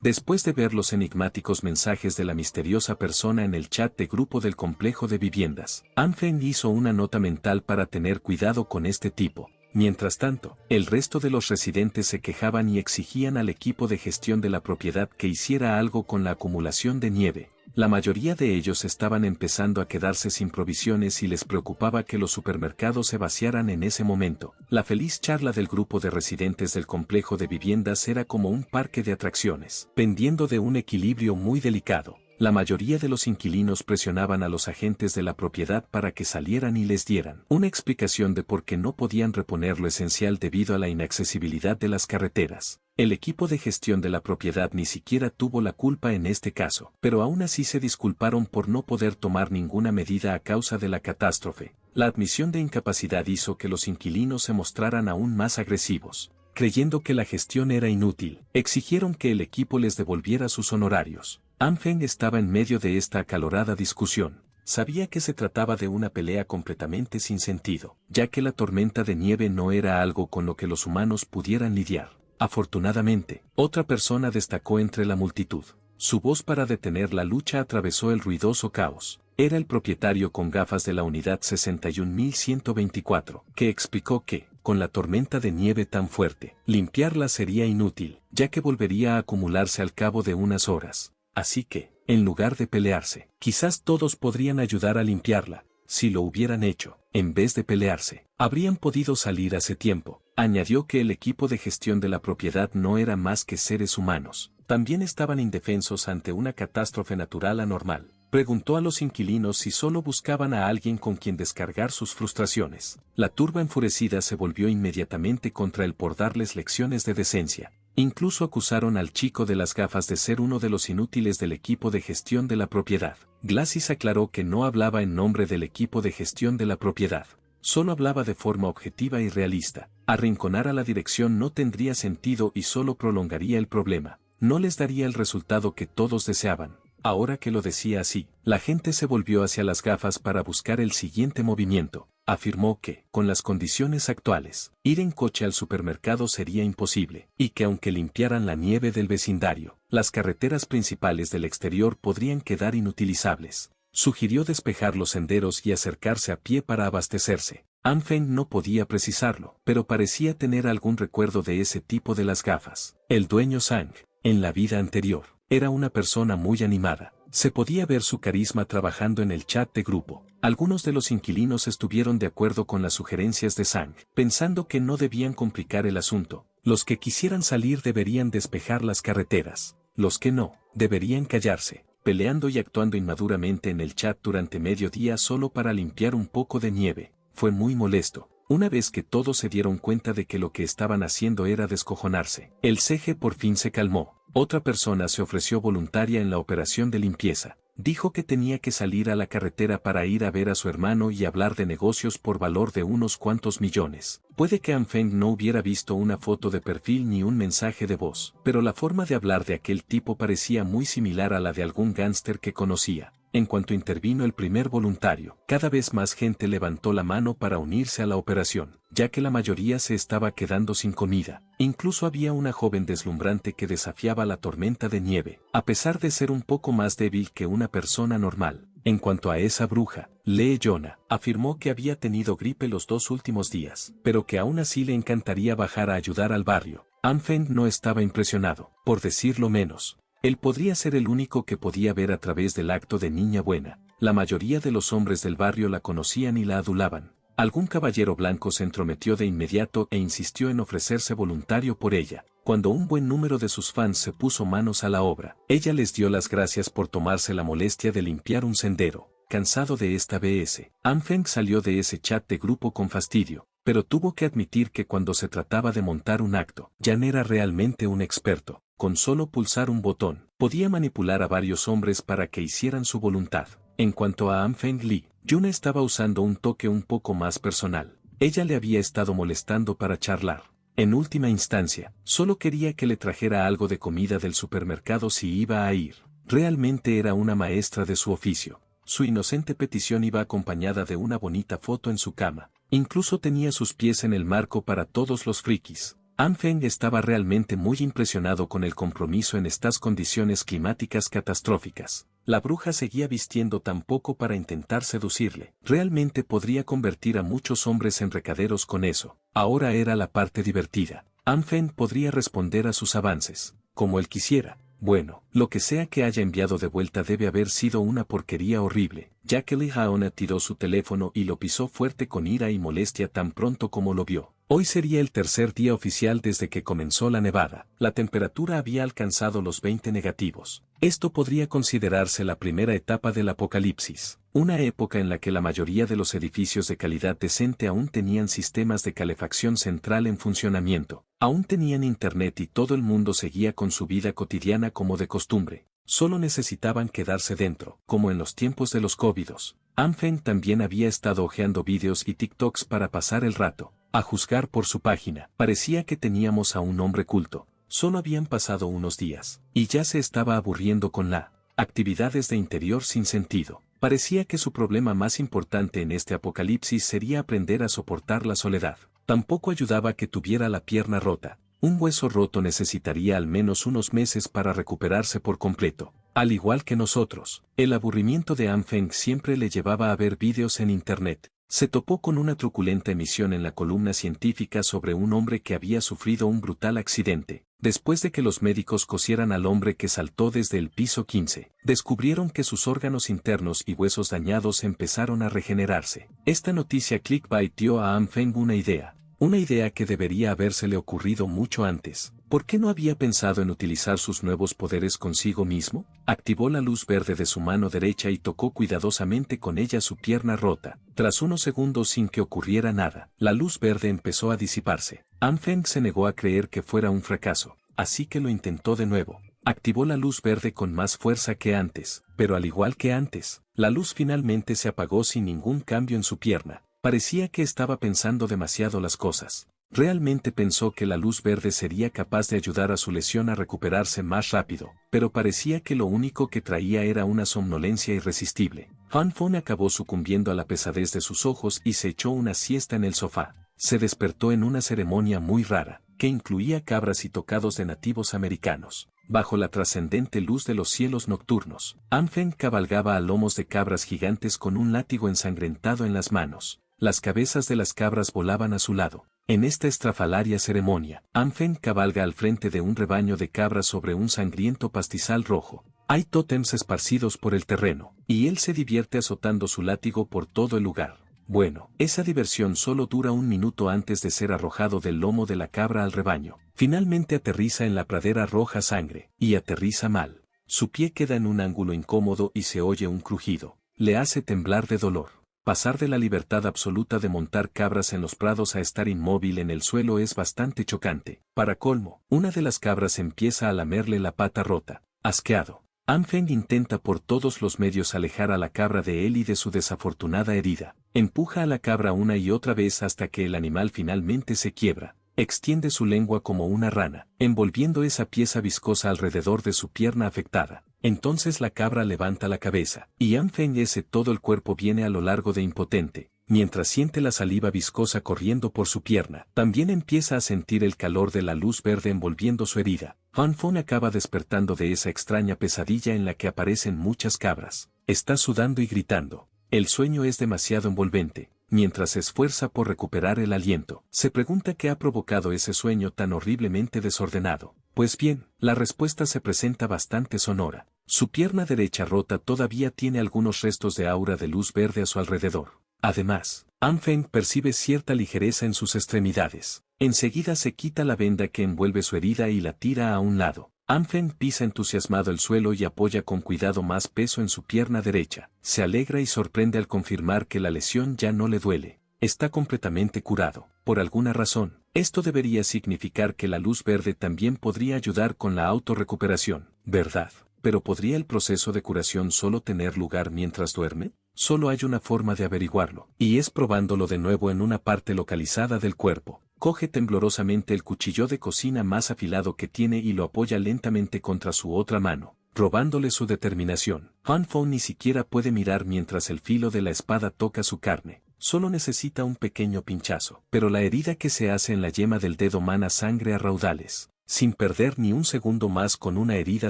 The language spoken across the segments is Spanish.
Después de ver los enigmáticos mensajes de la misteriosa persona en el chat de grupo del complejo de viviendas, An Feng hizo una nota mental para tener cuidado con este tipo. Mientras tanto, el resto de los residentes se quejaban y exigían al equipo de gestión de la propiedad que hiciera algo con la acumulación de nieve. La mayoría de ellos estaban empezando a quedarse sin provisiones y les preocupaba que los supermercados se vaciaran en ese momento. La feliz charla del grupo de residentes del complejo de viviendas era como un parque de atracciones, pendiendo de un equilibrio muy delicado. La mayoría de los inquilinos presionaban a los agentes de la propiedad para que salieran y les dieran una explicación de por qué no podían reponer lo esencial debido a la inaccesibilidad de las carreteras. El equipo de gestión de la propiedad ni siquiera tuvo la culpa en este caso, pero aún así se disculparon por no poder tomar ninguna medida a causa de la catástrofe. La admisión de incapacidad hizo que los inquilinos se mostraran aún más agresivos. Creyendo que la gestión era inútil, exigieron que el equipo les devolviera sus honorarios. An Feng estaba en medio de esta acalorada discusión. Sabía que se trataba de una pelea completamente sin sentido, ya que la tormenta de nieve no era algo con lo que los humanos pudieran lidiar. Afortunadamente, otra persona destacó entre la multitud. Su voz para detener la lucha atravesó el ruidoso caos. Era el propietario con gafas de la unidad 61124, que explicó que, con la tormenta de nieve tan fuerte, limpiarla sería inútil, ya que volvería a acumularse al cabo de unas horas. Así que, en lugar de pelearse, quizás todos podrían ayudar a limpiarla. Si lo hubieran hecho, en vez de pelearse, habrían podido salir hace tiempo. Añadió que el equipo de gestión de la propiedad no era más que seres humanos. También estaban indefensos ante una catástrofe natural anormal. Preguntó a los inquilinos si solo buscaban a alguien con quien descargar sus frustraciones. La turba enfurecida se volvió inmediatamente contra él por darles lecciones de decencia. Incluso acusaron al chico de las gafas de ser uno de los inútiles del equipo de gestión de la propiedad. Glassis aclaró que no hablaba en nombre del equipo de gestión de la propiedad. Solo hablaba de forma objetiva y realista. Arrinconar a la dirección no tendría sentido y solo prolongaría el problema. No les daría el resultado que todos deseaban. Ahora que lo decía así, la gente se volvió hacia las gafas para buscar el siguiente movimiento. Afirmó que, con las condiciones actuales, ir en coche al supermercado sería imposible, y que aunque limpiaran la nieve del vecindario, las carreteras principales del exterior podrían quedar inutilizables. Sugirió despejar los senderos y acercarse a pie para abastecerse. An Feng no podía precisarlo, pero parecía tener algún recuerdo de ese tipo de las gafas. El dueño Zhang, en la vida anterior, era una persona muy animada. Se podía ver su carisma trabajando en el chat de grupo. Algunos de los inquilinos estuvieron de acuerdo con las sugerencias de Zhang, pensando que no debían complicar el asunto. Los que quisieran salir deberían despejar las carreteras. Los que no, deberían callarse, peleando y actuando inmaduramente en el chat durante mediodía solo para limpiar un poco de nieve. Fue muy molesto. Una vez que todos se dieron cuenta de que lo que estaban haciendo era descojonarse, el CG por fin se calmó. Otra persona se ofreció voluntaria en la operación de limpieza. Dijo que tenía que salir a la carretera para ir a ver a su hermano y hablar de negocios por valor de unos cuantos millones. Puede que An Feng no hubiera visto una foto de perfil ni un mensaje de voz, pero la forma de hablar de aquel tipo parecía muy similar a la de algún gángster que conocía. En cuanto intervino el primer voluntario, cada vez más gente levantó la mano para unirse a la operación, ya que la mayoría se estaba quedando sin comida. Incluso había una joven deslumbrante que desafiaba la tormenta de nieve, a pesar de ser un poco más débil que una persona normal. En cuanto a esa bruja, Lee Yona, afirmó que había tenido gripe los 2 últimos días, pero que aún así le encantaría bajar a ayudar al barrio. An Feng no estaba impresionado, por decirlo menos. Él podría ser el único que podía ver a través del acto de niña buena. La mayoría de los hombres del barrio la conocían y la adulaban. Algún caballero blanco se entrometió de inmediato e insistió en ofrecerse voluntario por ella. Cuando un buen número de sus fans se puso manos a la obra, ella les dio las gracias por tomarse la molestia de limpiar un sendero. Cansado de esta BS, An Feng salió de ese chat de grupo con fastidio, pero tuvo que admitir que cuando se trataba de montar un acto, Yan era realmente un experto. Con solo pulsar un botón, podía manipular a varios hombres para que hicieran su voluntad. En cuanto a An Feng Li, Yuna estaba usando un toque un poco más personal. Ella le había estado molestando para charlar. En última instancia, solo quería que le trajera algo de comida del supermercado si iba a ir. Realmente era una maestra de su oficio. Su inocente petición iba acompañada de una bonita foto en su cama. Incluso tenía sus pies en el marco para todos los frikis. Han Feng estaba realmente muy impresionado con el compromiso en estas condiciones climáticas catastróficas. La bruja seguía vistiendo tan poco para intentar seducirle. Realmente podría convertir a muchos hombres en recaderos con eso. Ahora era la parte divertida. Han Feng podría responder a sus avances, como él quisiera. Bueno, lo que sea que haya enviado de vuelta debe haber sido una porquería horrible, ya que Li Haona tiró su teléfono y lo pisó fuerte con ira y molestia tan pronto como lo vio. Hoy sería el tercer día oficial desde que comenzó la nevada. La temperatura había alcanzado los 20 negativos. Esto podría considerarse la primera etapa del apocalipsis, una época en la que la mayoría de los edificios de calidad decente aún tenían sistemas de calefacción central en funcionamiento, aún tenían internet y todo el mundo seguía con su vida cotidiana como de costumbre. Solo necesitaban quedarse dentro, como en los tiempos de los cóvidos. Han Feng también había estado hojeando vídeos y TikToks para pasar el rato. A juzgar por su página, parecía que teníamos a un hombre culto. Solo habían pasado unos días, y ya se estaba aburriendo con actividades de interior sin sentido. Parecía que su problema más importante en este apocalipsis sería aprender a soportar la soledad. Tampoco ayudaba que tuviera la pierna rota. Un hueso roto necesitaría al menos unos meses para recuperarse por completo. Al igual que nosotros, el aburrimiento de Han Feng siempre le llevaba a ver vídeos en internet. Se topó con una truculenta emisión en la columna científica sobre un hombre que había sufrido un brutal accidente. Después de que los médicos cosieran al hombre que saltó desde el piso 15, descubrieron que sus órganos internos y huesos dañados empezaron a regenerarse. Esta noticia clickbait dio a Han Feng una idea que debería habérsele ocurrido mucho antes. ¿Por qué no había pensado en utilizar sus nuevos poderes consigo mismo? Activó la luz verde de su mano derecha y tocó cuidadosamente con ella su pierna rota. Tras unos segundos sin que ocurriera nada, la luz verde empezó a disiparse. Han Feng se negó a creer que fuera un fracaso, así que lo intentó de nuevo. Activó la luz verde con más fuerza que antes, pero al igual que antes, la luz finalmente se apagó sin ningún cambio en su pierna. Parecía que estaba pensando demasiado las cosas. Realmente pensó que la luz verde sería capaz de ayudar a su lesión a recuperarse más rápido, pero parecía que lo único que traía era una somnolencia irresistible. Han Feng acabó sucumbiendo a la pesadez de sus ojos y se echó una siesta en el sofá. Se despertó en una ceremonia muy rara, que incluía cabras y tocados de nativos americanos. Bajo la trascendente luz de los cielos nocturnos, Han Feng cabalgaba a lomos de cabras gigantes con un látigo ensangrentado en las manos. Las cabezas de las cabras volaban a su lado. En esta estrafalaria ceremonia, Han Feng cabalga al frente de un rebaño de cabras sobre un sangriento pastizal rojo. Hay tótems esparcidos por el terreno, y él se divierte azotando su látigo por todo el lugar. Bueno, esa diversión solo dura un minuto antes de ser arrojado del lomo de la cabra al rebaño. Finalmente aterriza en la pradera roja sangre, y aterriza mal. Su pie queda en un ángulo incómodo y se oye un crujido. Le hace temblar de dolor. Pasar de la libertad absoluta de montar cabras en los prados a estar inmóvil en el suelo es bastante chocante. Para colmo, una de las cabras empieza a lamerle la pata rota. Asqueado, Han Feng intenta por todos los medios alejar a la cabra de él y de su desafortunada herida. Empuja a la cabra una y otra vez hasta que el animal finalmente se quiebra. Extiende su lengua como una rana, envolviendo esa pieza viscosa alrededor de su pierna afectada. Entonces la cabra levanta la cabeza, y Han Feng todo el cuerpo viene a lo largo de impotente, mientras siente la saliva viscosa corriendo por su pierna. También empieza a sentir el calor de la luz verde envolviendo su herida. Han Feng acaba despertando de esa extraña pesadilla en la que aparecen muchas cabras. Está sudando y gritando. El sueño es demasiado envolvente. Mientras se esfuerza por recuperar el aliento, se pregunta qué ha provocado ese sueño tan horriblemente desordenado. Pues bien, la respuesta se presenta bastante sonora. Su pierna derecha rota todavía tiene algunos restos de aura de luz verde a su alrededor. Además, Han Feng percibe cierta ligereza en sus extremidades. Enseguida se quita la venda que envuelve su herida y la tira a un lado. Han Feng pisa entusiasmado el suelo y apoya con cuidado más peso en su pierna derecha. Se alegra y sorprende al confirmar que la lesión ya no le duele. Está completamente curado. Por alguna razón, esto debería significar que la luz verde también podría ayudar con la autorrecuperación, ¿verdad? Pero ¿podría el proceso de curación solo tener lugar mientras duerme? Solo hay una forma de averiguarlo, y es probándolo de nuevo en una parte localizada del cuerpo. Coge temblorosamente el cuchillo de cocina más afilado que tiene y lo apoya lentamente contra su otra mano, robándole su determinación. Han Feng ni siquiera puede mirar mientras el filo de la espada toca su carne. solo necesita un pequeño pinchazo. Pero la herida que se hace en la yema del dedo mana sangre a raudales. Sin perder ni un segundo más con una herida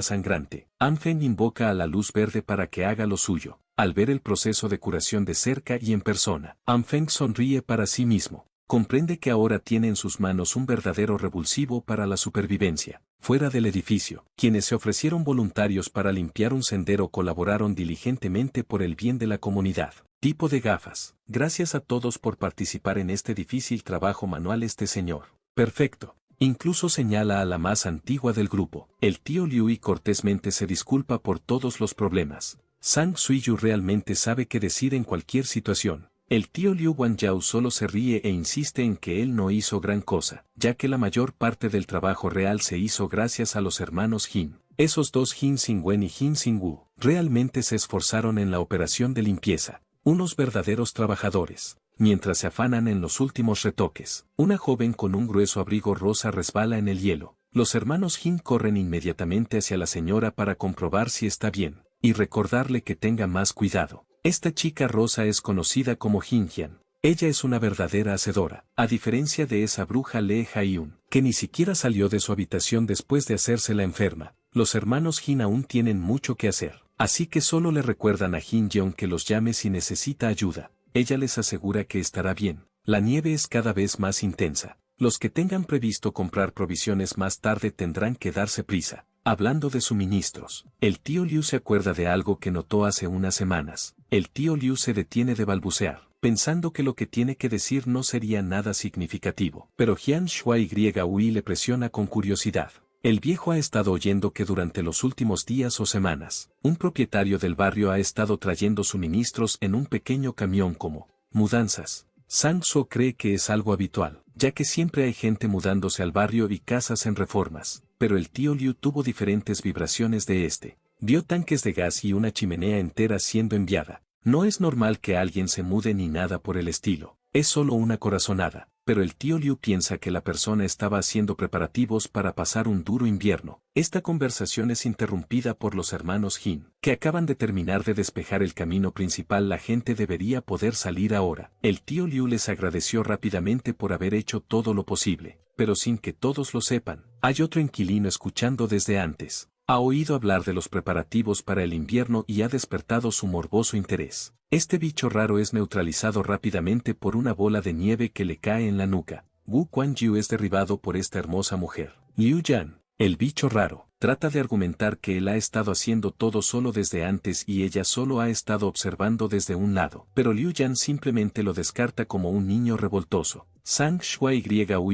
sangrante, Anfeng invoca a la luz verde para que haga lo suyo. Al ver el proceso de curación de cerca y en persona, Anfeng sonríe para sí mismo. Comprende que ahora tiene en sus manos un verdadero revulsivo para la supervivencia. Fuera del edificio, quienes se ofrecieron voluntarios para limpiar un sendero colaboraron diligentemente por el bien de la comunidad. Tipo de gafas. Gracias a todos por participar en este difícil trabajo manual señor. Perfecto. Incluso señala a la más antigua del grupo. El tío Liu y cortésmente se disculpa por todos los problemas. Zhang Suiyu realmente sabe qué decir en cualquier situación. El tío Liu Guangyao solo se ríe e insiste en que él no hizo gran cosa, ya que la mayor parte del trabajo real se hizo gracias a los hermanos Jin. Esos dos Jin Xingwen y Jin Xingwu realmente se esforzaron en la operación de limpieza. Unos verdaderos trabajadores. Mientras se afanan en los últimos retoques, una joven con un grueso abrigo rosa resbala en el hielo. Los hermanos Jin corren inmediatamente hacia la señora para comprobar si está bien, y recordarle que tenga más cuidado. Esta chica rosa es conocida como Jin Jian. Ella es una verdadera hacedora, a diferencia de esa bruja Lee Haiyun, que ni siquiera salió de su habitación después de hacerse la enferma. Los hermanos Jin aún tienen mucho que hacer, así que solo le recuerdan a Jin Jeon que los llame si necesita ayuda. Ella les asegura que estará bien. La nieve es cada vez más intensa. Los que tengan previsto comprar provisiones más tarde tendrán que darse prisa. Hablando de suministros, el tío Liu se acuerda de algo que notó hace unas semanas. El tío Liu se detiene de balbucear, pensando que lo que tiene que decir no sería nada significativo. Pero Jian Shuai y le presiona con curiosidad. El viejo ha estado oyendo que durante los últimos días o semanas, un propietario del barrio ha estado trayendo suministros en un pequeño camión como mudanzas. Zhang Suo cree que es algo habitual, ya que siempre hay gente mudándose al barrio y casas en reformas, pero el tío Liu tuvo diferentes vibraciones de este. Vio tanques de gas y una chimenea entera siendo enviada. No es normal que alguien se mude ni nada por el estilo, es solo una corazonada. Pero el tío Liu piensa que la persona estaba haciendo preparativos para pasar un duro invierno. Esta conversación es interrumpida por los hermanos Jin, que acaban de terminar de despejar el camino principal. La gente debería poder salir ahora. El tío Liu les agradeció rápidamente por haber hecho todo lo posible, pero sin que todos lo sepan. Hay otro inquilino escuchando desde antes. Ha oído hablar de los preparativos para el invierno y ha despertado su morboso interés. Este bicho raro es neutralizado rápidamente por una bola de nieve que le cae en la nuca. Wu Kuanyu es derribado por esta hermosa mujer. Liu Yan, el bicho raro, trata de argumentar que él ha estado haciendo todo solo desde antes y ella solo ha estado observando desde un lado. Pero Liu Yan simplemente lo descarta como un niño revoltoso. Zhang Shuai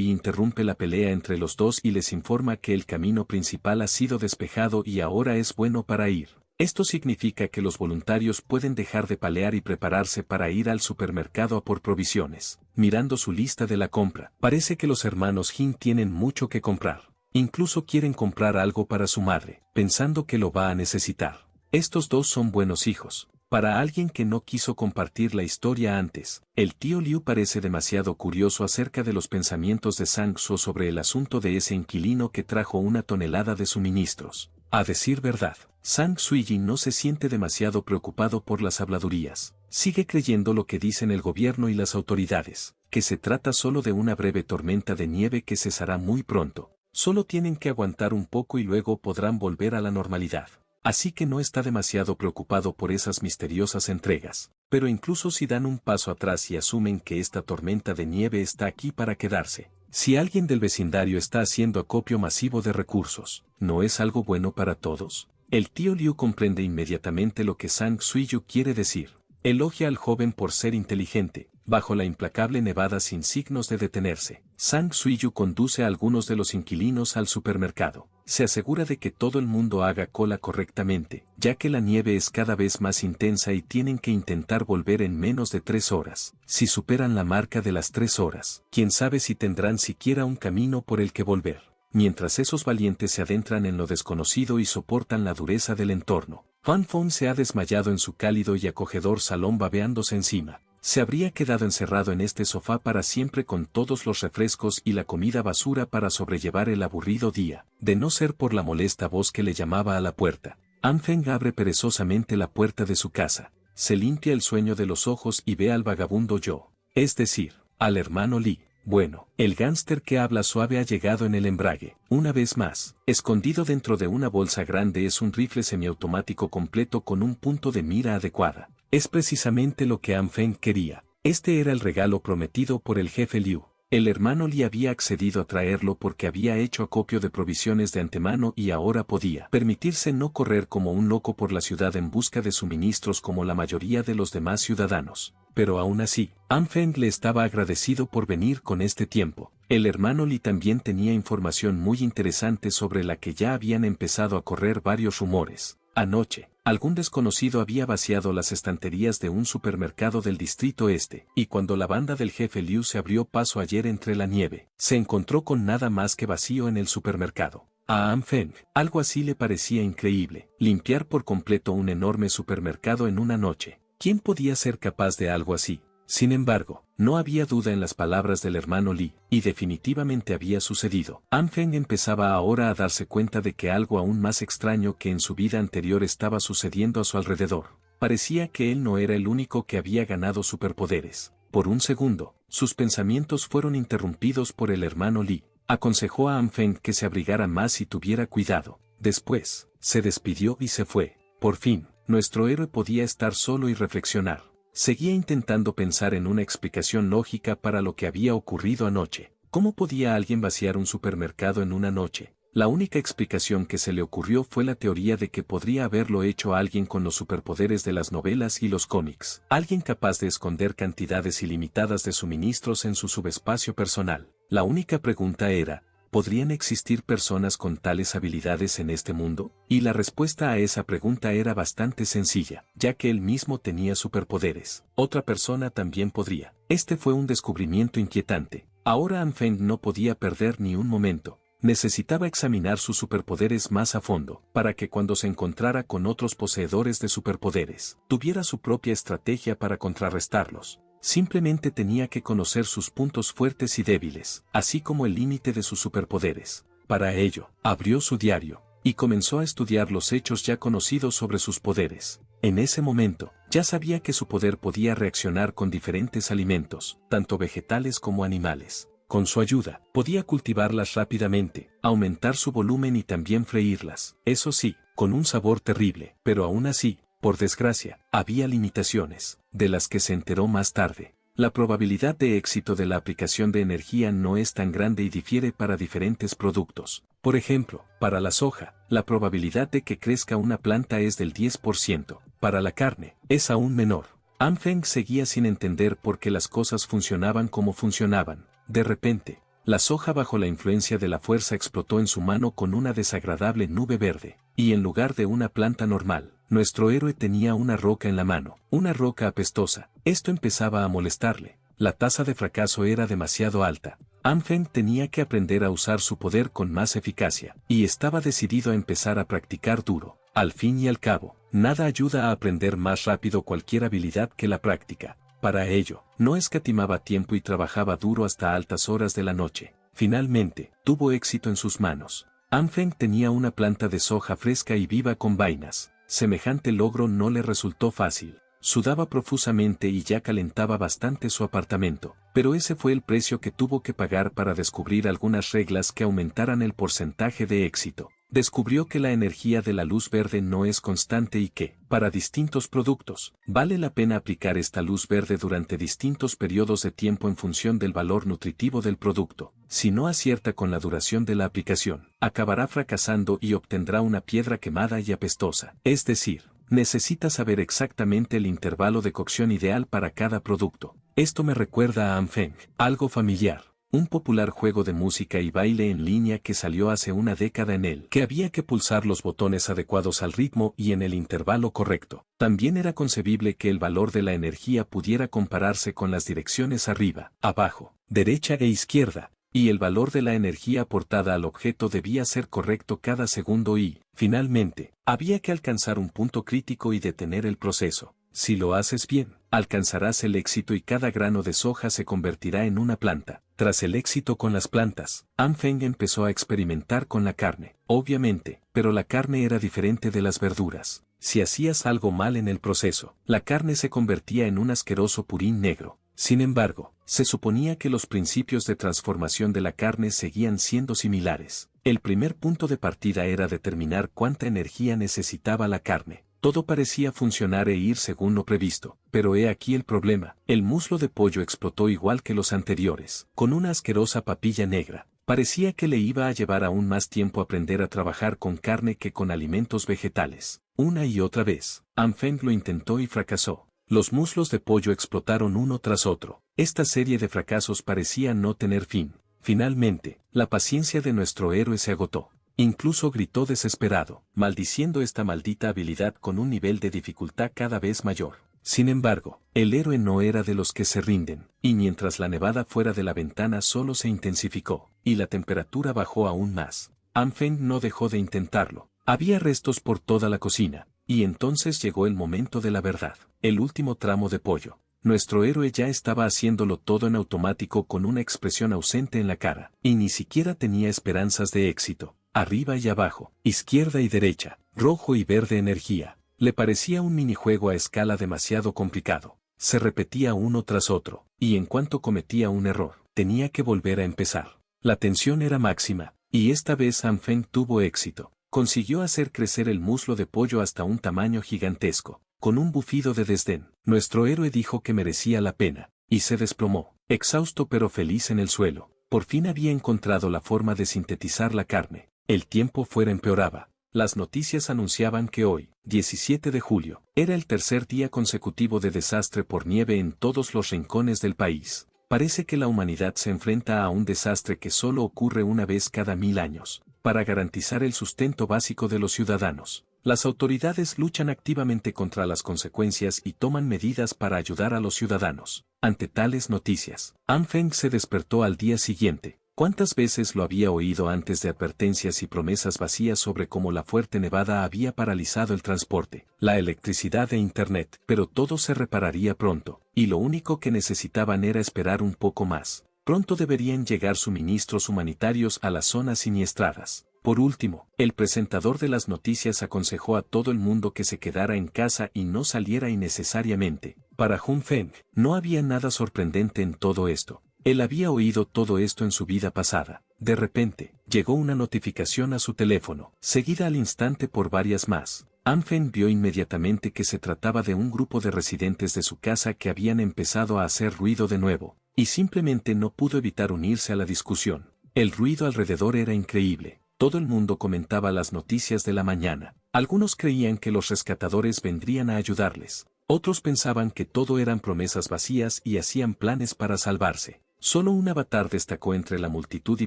interrumpe la pelea entre los dos y les informa que el camino principal ha sido despejado y ahora es bueno para ir. Esto significa que los voluntarios pueden dejar de pelear y prepararse para ir al supermercado a por provisiones. Mirando su lista de la compra, parece que los hermanos Jin tienen mucho que comprar. Incluso quieren comprar algo para su madre, pensando que lo va a necesitar. Estos dos son buenos hijos. Para alguien que no quiso compartir la historia antes, el tío Liu parece demasiado curioso acerca de los pensamientos de Zhang Suo sobre el asunto de ese inquilino que trajo una tonelada de suministros. A decir verdad, Zhang Suiyi no se siente demasiado preocupado por las habladurías. Sigue creyendo lo que dicen el gobierno y las autoridades, que se trata solo de una breve tormenta de nieve que cesará muy pronto. Solo tienen que aguantar un poco y luego podrán volver a la normalidad. Así que no está demasiado preocupado por esas misteriosas entregas. Pero incluso si dan un paso atrás y asumen que esta tormenta de nieve está aquí para quedarse, si alguien del vecindario está haciendo acopio masivo de recursos, ¿no es algo bueno para todos? El tío Liu comprende inmediatamente lo que Zhang Suiyu quiere decir. Elogia al joven por ser inteligente. Bajo la implacable nevada sin signos de detenerse, Zhang Suiyu conduce a algunos de los inquilinos al supermercado. Se asegura de que todo el mundo haga cola correctamente, ya que la nieve es cada vez más intensa y tienen que intentar volver en menos de 3 horas. Si superan la marca de las 3 horas, quién sabe si tendrán siquiera un camino por el que volver. Mientras esos valientes se adentran en lo desconocido y soportan la dureza del entorno, Fan Feng se ha desmayado en su cálido y acogedor salón babeándose encima. Se habría quedado encerrado en este sofá para siempre con todos los refrescos y la comida basura para sobrellevar el aburrido día, de no ser por la molesta voz que le llamaba a la puerta. Anfeng abre perezosamente la puerta de su casa, se limpia el sueño de los ojos y ve al vagabundo Yo. es decir, al hermano Lee. Bueno, el gánster que habla suave ha llegado en el embrague. Una vez más, escondido dentro de una bolsa grande es un rifle semiautomático completo con un punto de mira adecuada. Es precisamente lo que An Feng quería. Este era el regalo prometido por el jefe Liu. El hermano Li había accedido a traerlo porque había hecho acopio de provisiones de antemano y ahora podía permitirse no correr como un loco por la ciudad en busca de suministros como la mayoría de los demás ciudadanos. Pero aún así, An Feng le estaba agradecido por venir con este tiempo. El hermano Li también tenía información muy interesante sobre la que ya habían empezado a correr varios rumores. Anoche, algún desconocido había vaciado las estanterías de un supermercado del distrito este, y cuando la banda del jefe Liu se abrió paso ayer entre la nieve, se encontró con nada más que vacío en el supermercado. A An Feng, algo así le parecía increíble, limpiar por completo un enorme supermercado en una noche. ¿Quién podía ser capaz de algo así? Sin embargo, no había duda en las palabras del hermano Lee, y definitivamente había sucedido. An Feng empezaba ahora a darse cuenta de que algo aún más extraño que en su vida anterior estaba sucediendo a su alrededor. Parecía que él no era el único que había ganado superpoderes. Por un segundo, sus pensamientos fueron interrumpidos por el hermano Lee. Aconsejó a An Feng que se abrigara más y tuviera cuidado. Después, se despidió y se fue. Por fin, nuestro héroe podía estar solo y reflexionar. Seguía intentando pensar en una explicación lógica para lo que había ocurrido anoche. ¿Cómo podía alguien vaciar un supermercado en una noche? La única explicación que se le ocurrió fue la teoría de que podría haberlo hecho alguien con los superpoderes de las novelas y los cómics. Alguien capaz de esconder cantidades ilimitadas de suministros en su subespacio personal. La única pregunta era, ¿podrían existir personas con tales habilidades en este mundo? Y la respuesta a esa pregunta era bastante sencilla, ya que él mismo tenía superpoderes. Otra persona también podría. Este fue un descubrimiento inquietante. Ahora An Feng no podía perder ni un momento. Necesitaba examinar sus superpoderes más a fondo, para que cuando se encontrara con otros poseedores de superpoderes, tuviera su propia estrategia para contrarrestarlos. Simplemente tenía que conocer sus puntos fuertes y débiles, así como el límite de sus superpoderes. Para ello, abrió su diario, y comenzó a estudiar los hechos ya conocidos sobre sus poderes. En ese momento, ya sabía que su poder podía reaccionar con diferentes alimentos, tanto vegetales como animales. Con su ayuda, podía cultivarlas rápidamente, aumentar su volumen y también freírlas. Eso sí, con un sabor terrible, pero aún así, por desgracia, había limitaciones, de las que se enteró más tarde. La probabilidad de éxito de la aplicación de energía no es tan grande y difiere para diferentes productos. Por ejemplo, para la soja, la probabilidad de que crezca una planta es del 10%. Para la carne, es aún menor. An Feng seguía sin entender por qué las cosas funcionaban como funcionaban. De repente, la soja bajo la influencia de la fuerza explotó en su mano con una desagradable nube verde, y en lugar de una planta normal, nuestro héroe tenía una roca en la mano, una roca apestosa. Esto empezaba a molestarle. La tasa de fracaso era demasiado alta. An Feng tenía que aprender a usar su poder con más eficacia, y estaba decidido a empezar a practicar duro. Al fin y al cabo, nada ayuda a aprender más rápido cualquier habilidad que la práctica. Para ello, no escatimaba tiempo y trabajaba duro hasta altas horas de la noche. Finalmente, tuvo éxito en sus manos. An Feng tenía una planta de soja fresca y viva con vainas. Semejante logro no le resultó fácil. Sudaba profusamente y ya calentaba bastante su apartamento, pero ese fue el precio que tuvo que pagar para descubrir algunas reglas que aumentaran el porcentaje de éxito. Descubrió que la energía de la luz verde no es constante y que, para distintos productos, vale la pena aplicar esta luz verde durante distintos periodos de tiempo en función del valor nutritivo del producto. Si no acierta con la duración de la aplicación, acabará fracasando y obtendrá una piedra quemada y apestosa. Es decir, necesita saber exactamente el intervalo de cocción ideal para cada producto. Esto me recuerda a An Feng, algo familiar. Un popular juego de música y baile en línea que salió hace una década en el que había que pulsar los botones adecuados al ritmo y en el intervalo correcto. También era concebible que el valor de la energía pudiera compararse con las direcciones arriba, abajo, derecha e izquierda, y el valor de la energía aportada al objeto debía ser correcto cada segundo y, finalmente, había que alcanzar un punto crítico y detener el proceso. Si lo haces bien, alcanzarás el éxito y cada grano de soja se convertirá en una planta. Tras el éxito con las plantas, An Feng empezó a experimentar con la carne, obviamente, pero la carne era diferente de las verduras. Si hacías algo mal en el proceso, la carne se convertía en un asqueroso purín negro. Sin embargo, se suponía que los principios de transformación de la carne seguían siendo similares. El primer punto de partida era determinar cuánta energía necesitaba la carne. Todo parecía funcionar e ir según lo previsto, pero he aquí el problema. El muslo de pollo explotó igual que los anteriores, con una asquerosa papilla negra. Parecía que le iba a llevar aún más tiempo aprender a trabajar con carne que con alimentos vegetales. Una y otra vez, Anfeng lo intentó y fracasó. Los muslos de pollo explotaron uno tras otro. Esta serie de fracasos parecía no tener fin. Finalmente, la paciencia de nuestro héroe se agotó. Incluso gritó desesperado, maldiciendo esta maldita habilidad con un nivel de dificultad cada vez mayor. Sin embargo, el héroe no era de los que se rinden, y mientras la nevada fuera de la ventana solo se intensificó, y la temperatura bajó aún más, Anfeng no dejó de intentarlo. Había restos por toda la cocina, y entonces llegó el momento de la verdad, el último tramo de pollo. Nuestro héroe ya estaba haciéndolo todo en automático con una expresión ausente en la cara, y ni siquiera tenía esperanzas de éxito. Arriba y abajo, izquierda y derecha, rojo y verde energía. Le parecía un minijuego a escala demasiado complicado. Se repetía uno tras otro, y en cuanto cometía un error, tenía que volver a empezar. La tensión era máxima, y esta vez Anfeng tuvo éxito. Consiguió hacer crecer el muslo de pollo hasta un tamaño gigantesco. Con un bufido de desdén, nuestro héroe dijo que merecía la pena, y se desplomó, exhausto pero feliz en el suelo. Por fin había encontrado la forma de sintetizar la carne. El tiempo fuera empeoraba. Las noticias anunciaban que hoy, 17 de julio, era el tercer día consecutivo de desastre por nieve en todos los rincones del país. Parece que la humanidad se enfrenta a un desastre que solo ocurre una vez cada 1000 años. Para garantizar el sustento básico de los ciudadanos, las autoridades luchan activamente contra las consecuencias y toman medidas para ayudar a los ciudadanos. Ante tales noticias, Anfeng se despertó al día siguiente. ¿Cuántas veces lo había oído antes de advertencias y promesas vacías sobre cómo la fuerte nevada había paralizado el transporte, la electricidad e internet? Pero todo se repararía pronto, y lo único que necesitaban era esperar un poco más. Pronto deberían llegar suministros humanitarios a las zonas siniestradas. Por último, el presentador de las noticias aconsejó a todo el mundo que se quedara en casa y no saliera innecesariamente. Para Hun Feng, no había nada sorprendente en todo esto. Él había oído todo esto en su vida pasada. De repente, llegó una notificación a su teléfono, seguida al instante por varias más. Anfeng vio inmediatamente que se trataba de un grupo de residentes de su casa que habían empezado a hacer ruido de nuevo, y simplemente no pudo evitar unirse a la discusión. El ruido alrededor era increíble. Todo el mundo comentaba las noticias de la mañana. Algunos creían que los rescatadores vendrían a ayudarles. Otros pensaban que todo eran promesas vacías y hacían planes para salvarse. Solo un avatar destacó entre la multitud y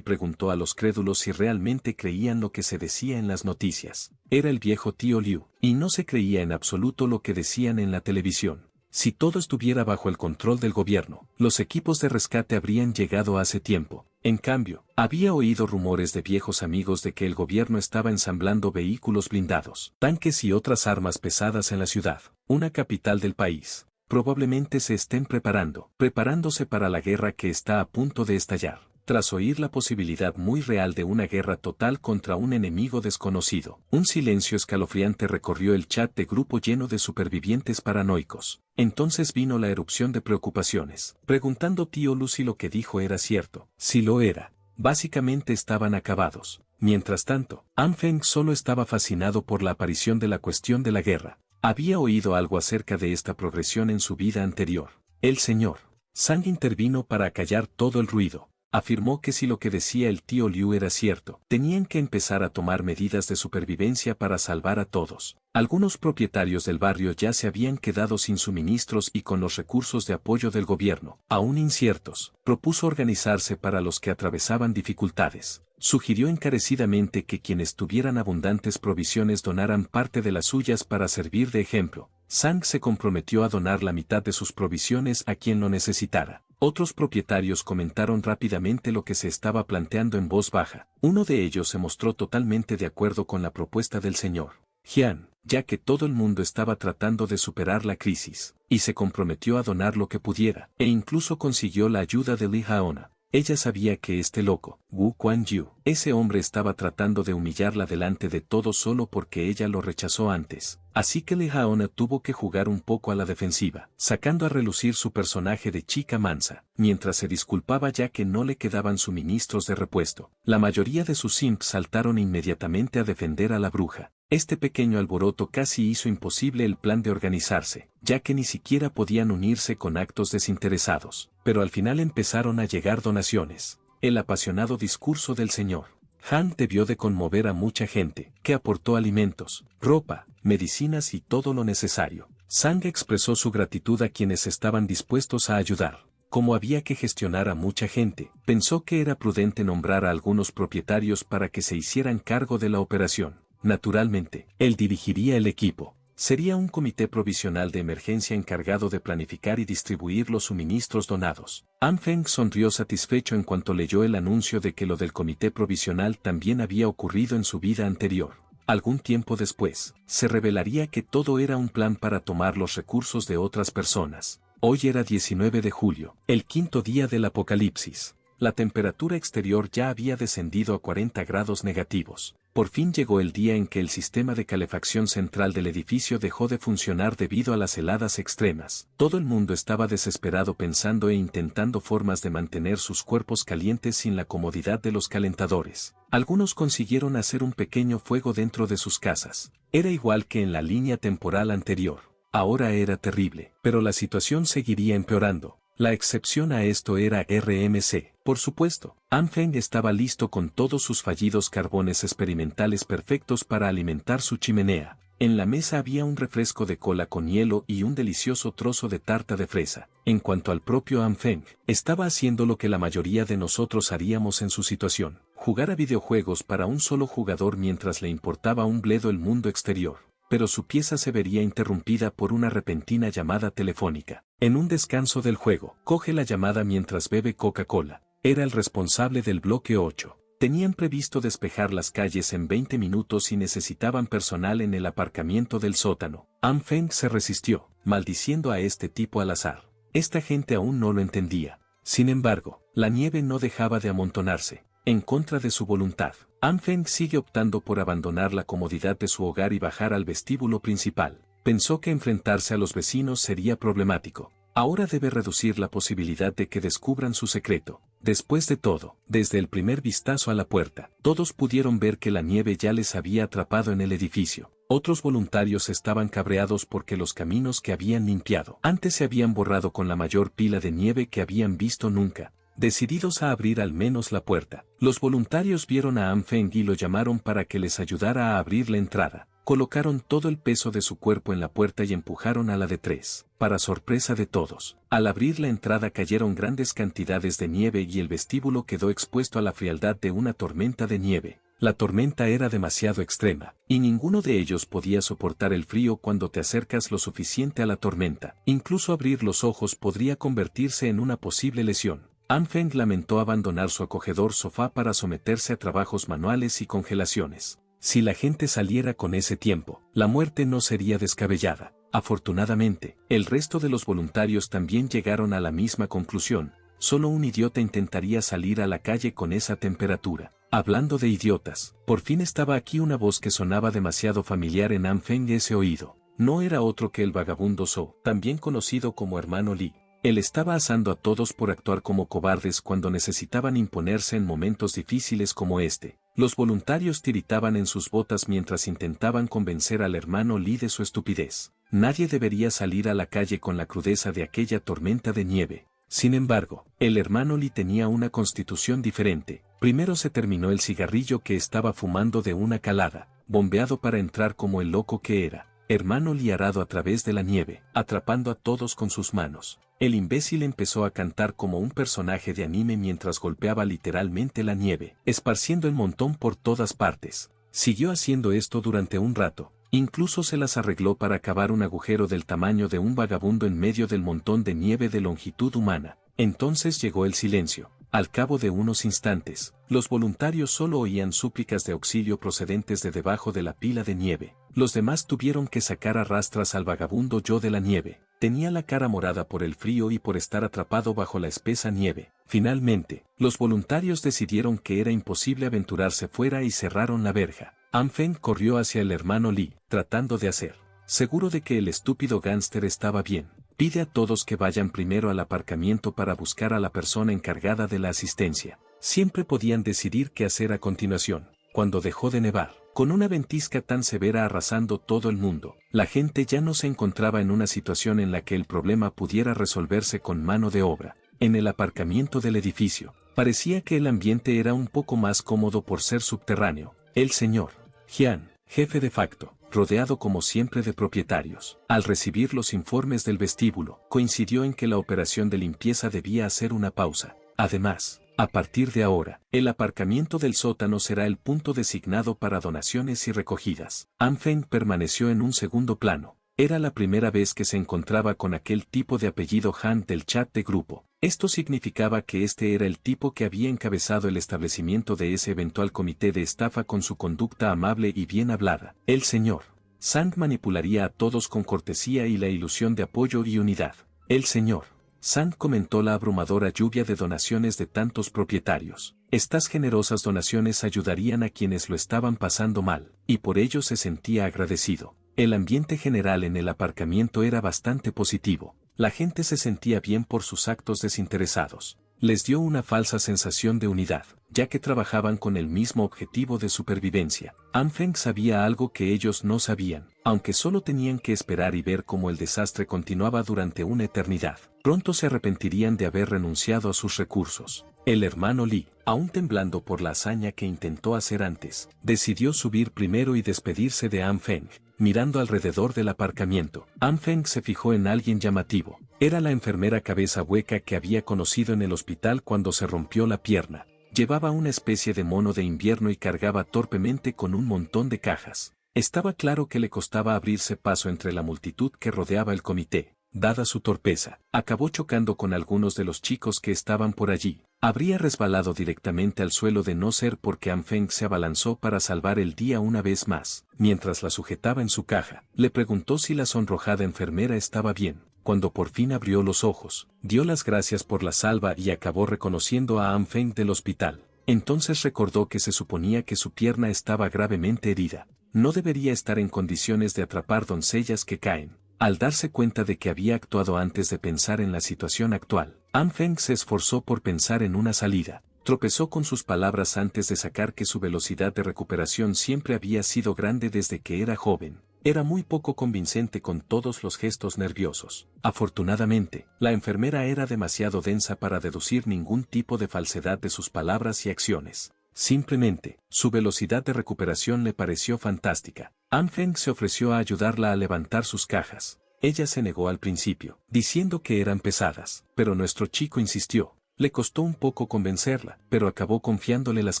preguntó a los crédulos si realmente creían lo que se decía en las noticias. Era el viejo tío Liu, y no se creía en absoluto lo que decían en la televisión. Si todo estuviera bajo el control del gobierno, los equipos de rescate habrían llegado hace tiempo. En cambio, había oído rumores de viejos amigos de que el gobierno estaba ensamblando vehículos blindados, tanques y otras armas pesadas en la ciudad, una capital del país. Probablemente se estén preparándose para la guerra que está a punto de estallar. Tras oír la posibilidad muy real de una guerra total contra un enemigo desconocido, un silencio escalofriante recorrió el chat de grupo lleno de supervivientes paranoicos. Entonces vino la erupción de preocupaciones, preguntando tío Lu si lo que dijo era cierto. Si lo era, básicamente estaban acabados. Mientras tanto, Anfeng solo estaba fascinado por la aparición de la cuestión de la guerra. Había oído algo acerca de esta progresión en su vida anterior. El señor Sang intervino para acallar todo el ruido. Afirmó que si lo que decía el tío Liu era cierto, tenían que empezar a tomar medidas de supervivencia para salvar a todos. Algunos propietarios del barrio ya se habían quedado sin suministros y con los recursos de apoyo del gobierno, aún inciertos, propuso organizarse para los que atravesaban dificultades. Sugirió encarecidamente que quienes tuvieran abundantes provisiones donaran parte de las suyas para servir de ejemplo. Sang se comprometió a donar la mitad de sus provisiones a quien lo necesitara. Otros propietarios comentaron rápidamente lo que se estaba planteando en voz baja. Uno de ellos se mostró totalmente de acuerdo con la propuesta del señor Jian, ya que todo el mundo estaba tratando de superar la crisis, y se comprometió a donar lo que pudiera, e incluso consiguió la ayuda de Li Haona. Ella sabía que este loco, Wu Kuan-yu, ese hombre estaba tratando de humillarla delante de todos solo porque ella lo rechazó antes. Así que Lee Jae-on tuvo que jugar un poco a la defensiva, sacando a relucir su personaje de chica mansa, mientras se disculpaba ya que no le quedaban suministros de repuesto. La mayoría de sus simps saltaron inmediatamente a defender a la bruja. Este pequeño alboroto casi hizo imposible el plan de organizarse, ya que ni siquiera podían unirse con actos desinteresados. Pero al final empezaron a llegar donaciones. El apasionado discurso del señor Han debió de conmover a mucha gente, que aportó alimentos, ropa, medicinas y todo lo necesario. Sang expresó su gratitud a quienes estaban dispuestos a ayudar. Como había que gestionar a mucha gente, pensó que era prudente nombrar a algunos propietarios para que se hicieran cargo de la operación. Naturalmente, él dirigiría el equipo. Sería un comité provisional de emergencia encargado de planificar y distribuir los suministros donados. An Feng sonrió satisfecho en cuanto leyó el anuncio de que lo del comité provisional también había ocurrido en su vida anterior. Algún tiempo después, se revelaría que todo era un plan para tomar los recursos de otras personas. Hoy era 19 de julio, el quinto día del apocalipsis. La temperatura exterior ya había descendido a 40 grados negativos. Por fin llegó el día en que el sistema de calefacción central del edificio dejó de funcionar debido a las heladas extremas. Todo el mundo estaba desesperado pensando e intentando formas de mantener sus cuerpos calientes sin la comodidad de los calentadores. Algunos consiguieron hacer un pequeño fuego dentro de sus casas. Era igual que en la línea temporal anterior. Ahora era terrible, pero la situación seguiría empeorando. La excepción a esto era RMC. Por supuesto, An Feng estaba listo con todos sus fallidos carbones experimentales perfectos para alimentar su chimenea. En la mesa había un refresco de cola con hielo y un delicioso trozo de tarta de fresa. En cuanto al propio An Feng, estaba haciendo lo que la mayoría de nosotros haríamos en su situación: jugar a videojuegos para un solo jugador mientras le importaba un bledo el mundo exterior. Pero su pieza se vería interrumpida por una repentina llamada telefónica. En un descanso del juego, coge la llamada mientras bebe Coca-Cola. Era el responsable del bloque 8. Tenían previsto despejar las calles en 20 minutos y necesitaban personal en el aparcamiento del sótano. An Feng se resistió, maldiciendo a este tipo al azar. Esta gente aún no lo entendía. Sin embargo, la nieve no dejaba de amontonarse. En contra de su voluntad, An Feng sigue optando por abandonar la comodidad de su hogar y bajar al vestíbulo principal. Pensó que enfrentarse a los vecinos sería problemático. Ahora debe reducir la posibilidad de que descubran su secreto. Después de todo, desde el primer vistazo a la puerta, todos pudieron ver que la nieve ya les había atrapado en el edificio. Otros voluntarios estaban cabreados porque los caminos que habían limpiado antes se habían borrado con la mayor pila de nieve que habían visto nunca. Decididos a abrir al menos la puerta, los voluntarios vieron a An Feng y lo llamaron para que les ayudara a abrir la entrada. Colocaron todo el peso de su cuerpo en la puerta y empujaron a la de 3. Para sorpresa de todos, al abrir la entrada cayeron grandes cantidades de nieve y el vestíbulo quedó expuesto a la frialdad de una tormenta de nieve. La tormenta era demasiado extrema, y ninguno de ellos podía soportar el frío cuando te acercas lo suficiente a la tormenta. Incluso abrir los ojos podría convertirse en una posible lesión. An Feng lamentó abandonar su acogedor sofá para someterse a trabajos manuales y congelaciones. Si la gente saliera con ese tiempo, la muerte no sería descabellada. Afortunadamente, el resto de los voluntarios también llegaron a la misma conclusión. Solo un idiota intentaría salir a la calle con esa temperatura. Hablando de idiotas, por fin estaba aquí una voz que sonaba demasiado familiar en An Feng ese oído. No era otro que el vagabundo So, también conocido como hermano Lee. Él estaba asando a todos por actuar como cobardes cuando necesitaban imponerse en momentos difíciles como este. Los voluntarios tiritaban en sus botas mientras intentaban convencer al hermano Lee de su estupidez. Nadie debería salir a la calle con la crudeza de aquella tormenta de nieve. Sin embargo, el hermano Lee tenía una constitución diferente. Primero se terminó el cigarrillo que estaba fumando de una calada, bombeado para entrar como el loco que era. Hermano Lee arado a través de la nieve, atrapando a todos con sus manos. El imbécil empezó a cantar como un personaje de anime mientras golpeaba literalmente la nieve, esparciendo el montón por todas partes. Siguió haciendo esto durante un rato, incluso se las arregló para cavar un agujero del tamaño de un vagabundo en medio del montón de nieve de longitud humana. Entonces llegó el silencio. Al cabo de unos instantes, los voluntarios solo oían súplicas de auxilio procedentes de debajo de la pila de nieve. Los demás tuvieron que sacar a rastras al vagabundo yo de la nieve. Tenía la cara morada por el frío y por estar atrapado bajo la espesa nieve. Finalmente, los voluntarios decidieron que era imposible aventurarse fuera y cerraron la verja. An Feng corrió hacia el hermano Li, tratando de hacer seguro de que el estúpido gánster estaba bien. Pide a todos que vayan primero al aparcamiento para buscar a la persona encargada de la asistencia. Siempre podían decidir qué hacer a continuación. Cuando dejó de nevar, con una ventisca tan severa arrasando todo el mundo, la gente ya no se encontraba en una situación en la que el problema pudiera resolverse con mano de obra. En el aparcamiento del edificio, parecía que el ambiente era un poco más cómodo por ser subterráneo. El señor Jian, jefe de facto, rodeado como siempre de propietarios, al recibir los informes del vestíbulo, coincidió en que la operación de limpieza debía hacer una pausa. Además, a partir de ahora, el aparcamiento del sótano será el punto designado para donaciones y recogidas. An Feng permaneció en un segundo plano. Era la primera vez que se encontraba con aquel tipo de apellido Han del chat de grupo. Esto significaba que este era el tipo que había encabezado el establecimiento de ese eventual comité de estafa con su conducta amable y bien hablada. El señor Sang manipularía a todos con cortesía y la ilusión de apoyo y unidad. El señor Sang comentó la abrumadora lluvia de donaciones de tantos propietarios. Estas generosas donaciones ayudarían a quienes lo estaban pasando mal, y por ello se sentía agradecido. El ambiente general en el aparcamiento era bastante positivo. La gente se sentía bien por sus actos desinteresados. Les dio una falsa sensación de unidad, ya que trabajaban con el mismo objetivo de supervivencia. An Feng sabía algo que ellos no sabían, aunque solo tenían que esperar y ver cómo el desastre continuaba durante una eternidad. Pronto se arrepentirían de haber renunciado a sus recursos. El hermano Li, aún temblando por la hazaña que intentó hacer antes, decidió subir primero y despedirse de An Feng. Mirando alrededor del aparcamiento, An Feng se fijó en alguien llamativo. Era la enfermera cabeza hueca que había conocido en el hospital cuando se rompió la pierna. Llevaba una especie de mono de invierno y cargaba torpemente con un montón de cajas. Estaba claro que le costaba abrirse paso entre la multitud que rodeaba el comité. Dada su torpeza, acabó chocando con algunos de los chicos que estaban por allí. Habría resbalado directamente al suelo de no ser porque An Feng se abalanzó para salvar el día una vez más. Mientras la sujetaba en su caja, le preguntó si la sonrojada enfermera estaba bien. Cuando por fin abrió los ojos, dio las gracias por la salva y acabó reconociendo a An Feng del hospital. Entonces recordó que se suponía que su pierna estaba gravemente herida. No debería estar en condiciones de atrapar doncellas que caen. Al darse cuenta de que había actuado antes de pensar en la situación actual, An Feng se esforzó por pensar en una salida. Tropezó con sus palabras antes de sacar que su velocidad de recuperación siempre había sido grande desde que era joven. Era muy poco convincente con todos los gestos nerviosos. Afortunadamente, la enfermera era demasiado densa para deducir ningún tipo de falsedad de sus palabras y acciones. Simplemente, su velocidad de recuperación le pareció fantástica. An Feng se ofreció a ayudarla a levantar sus cajas. Ella se negó al principio, diciendo que eran pesadas, pero nuestro chico insistió. Le costó un poco convencerla, pero acabó confiándole las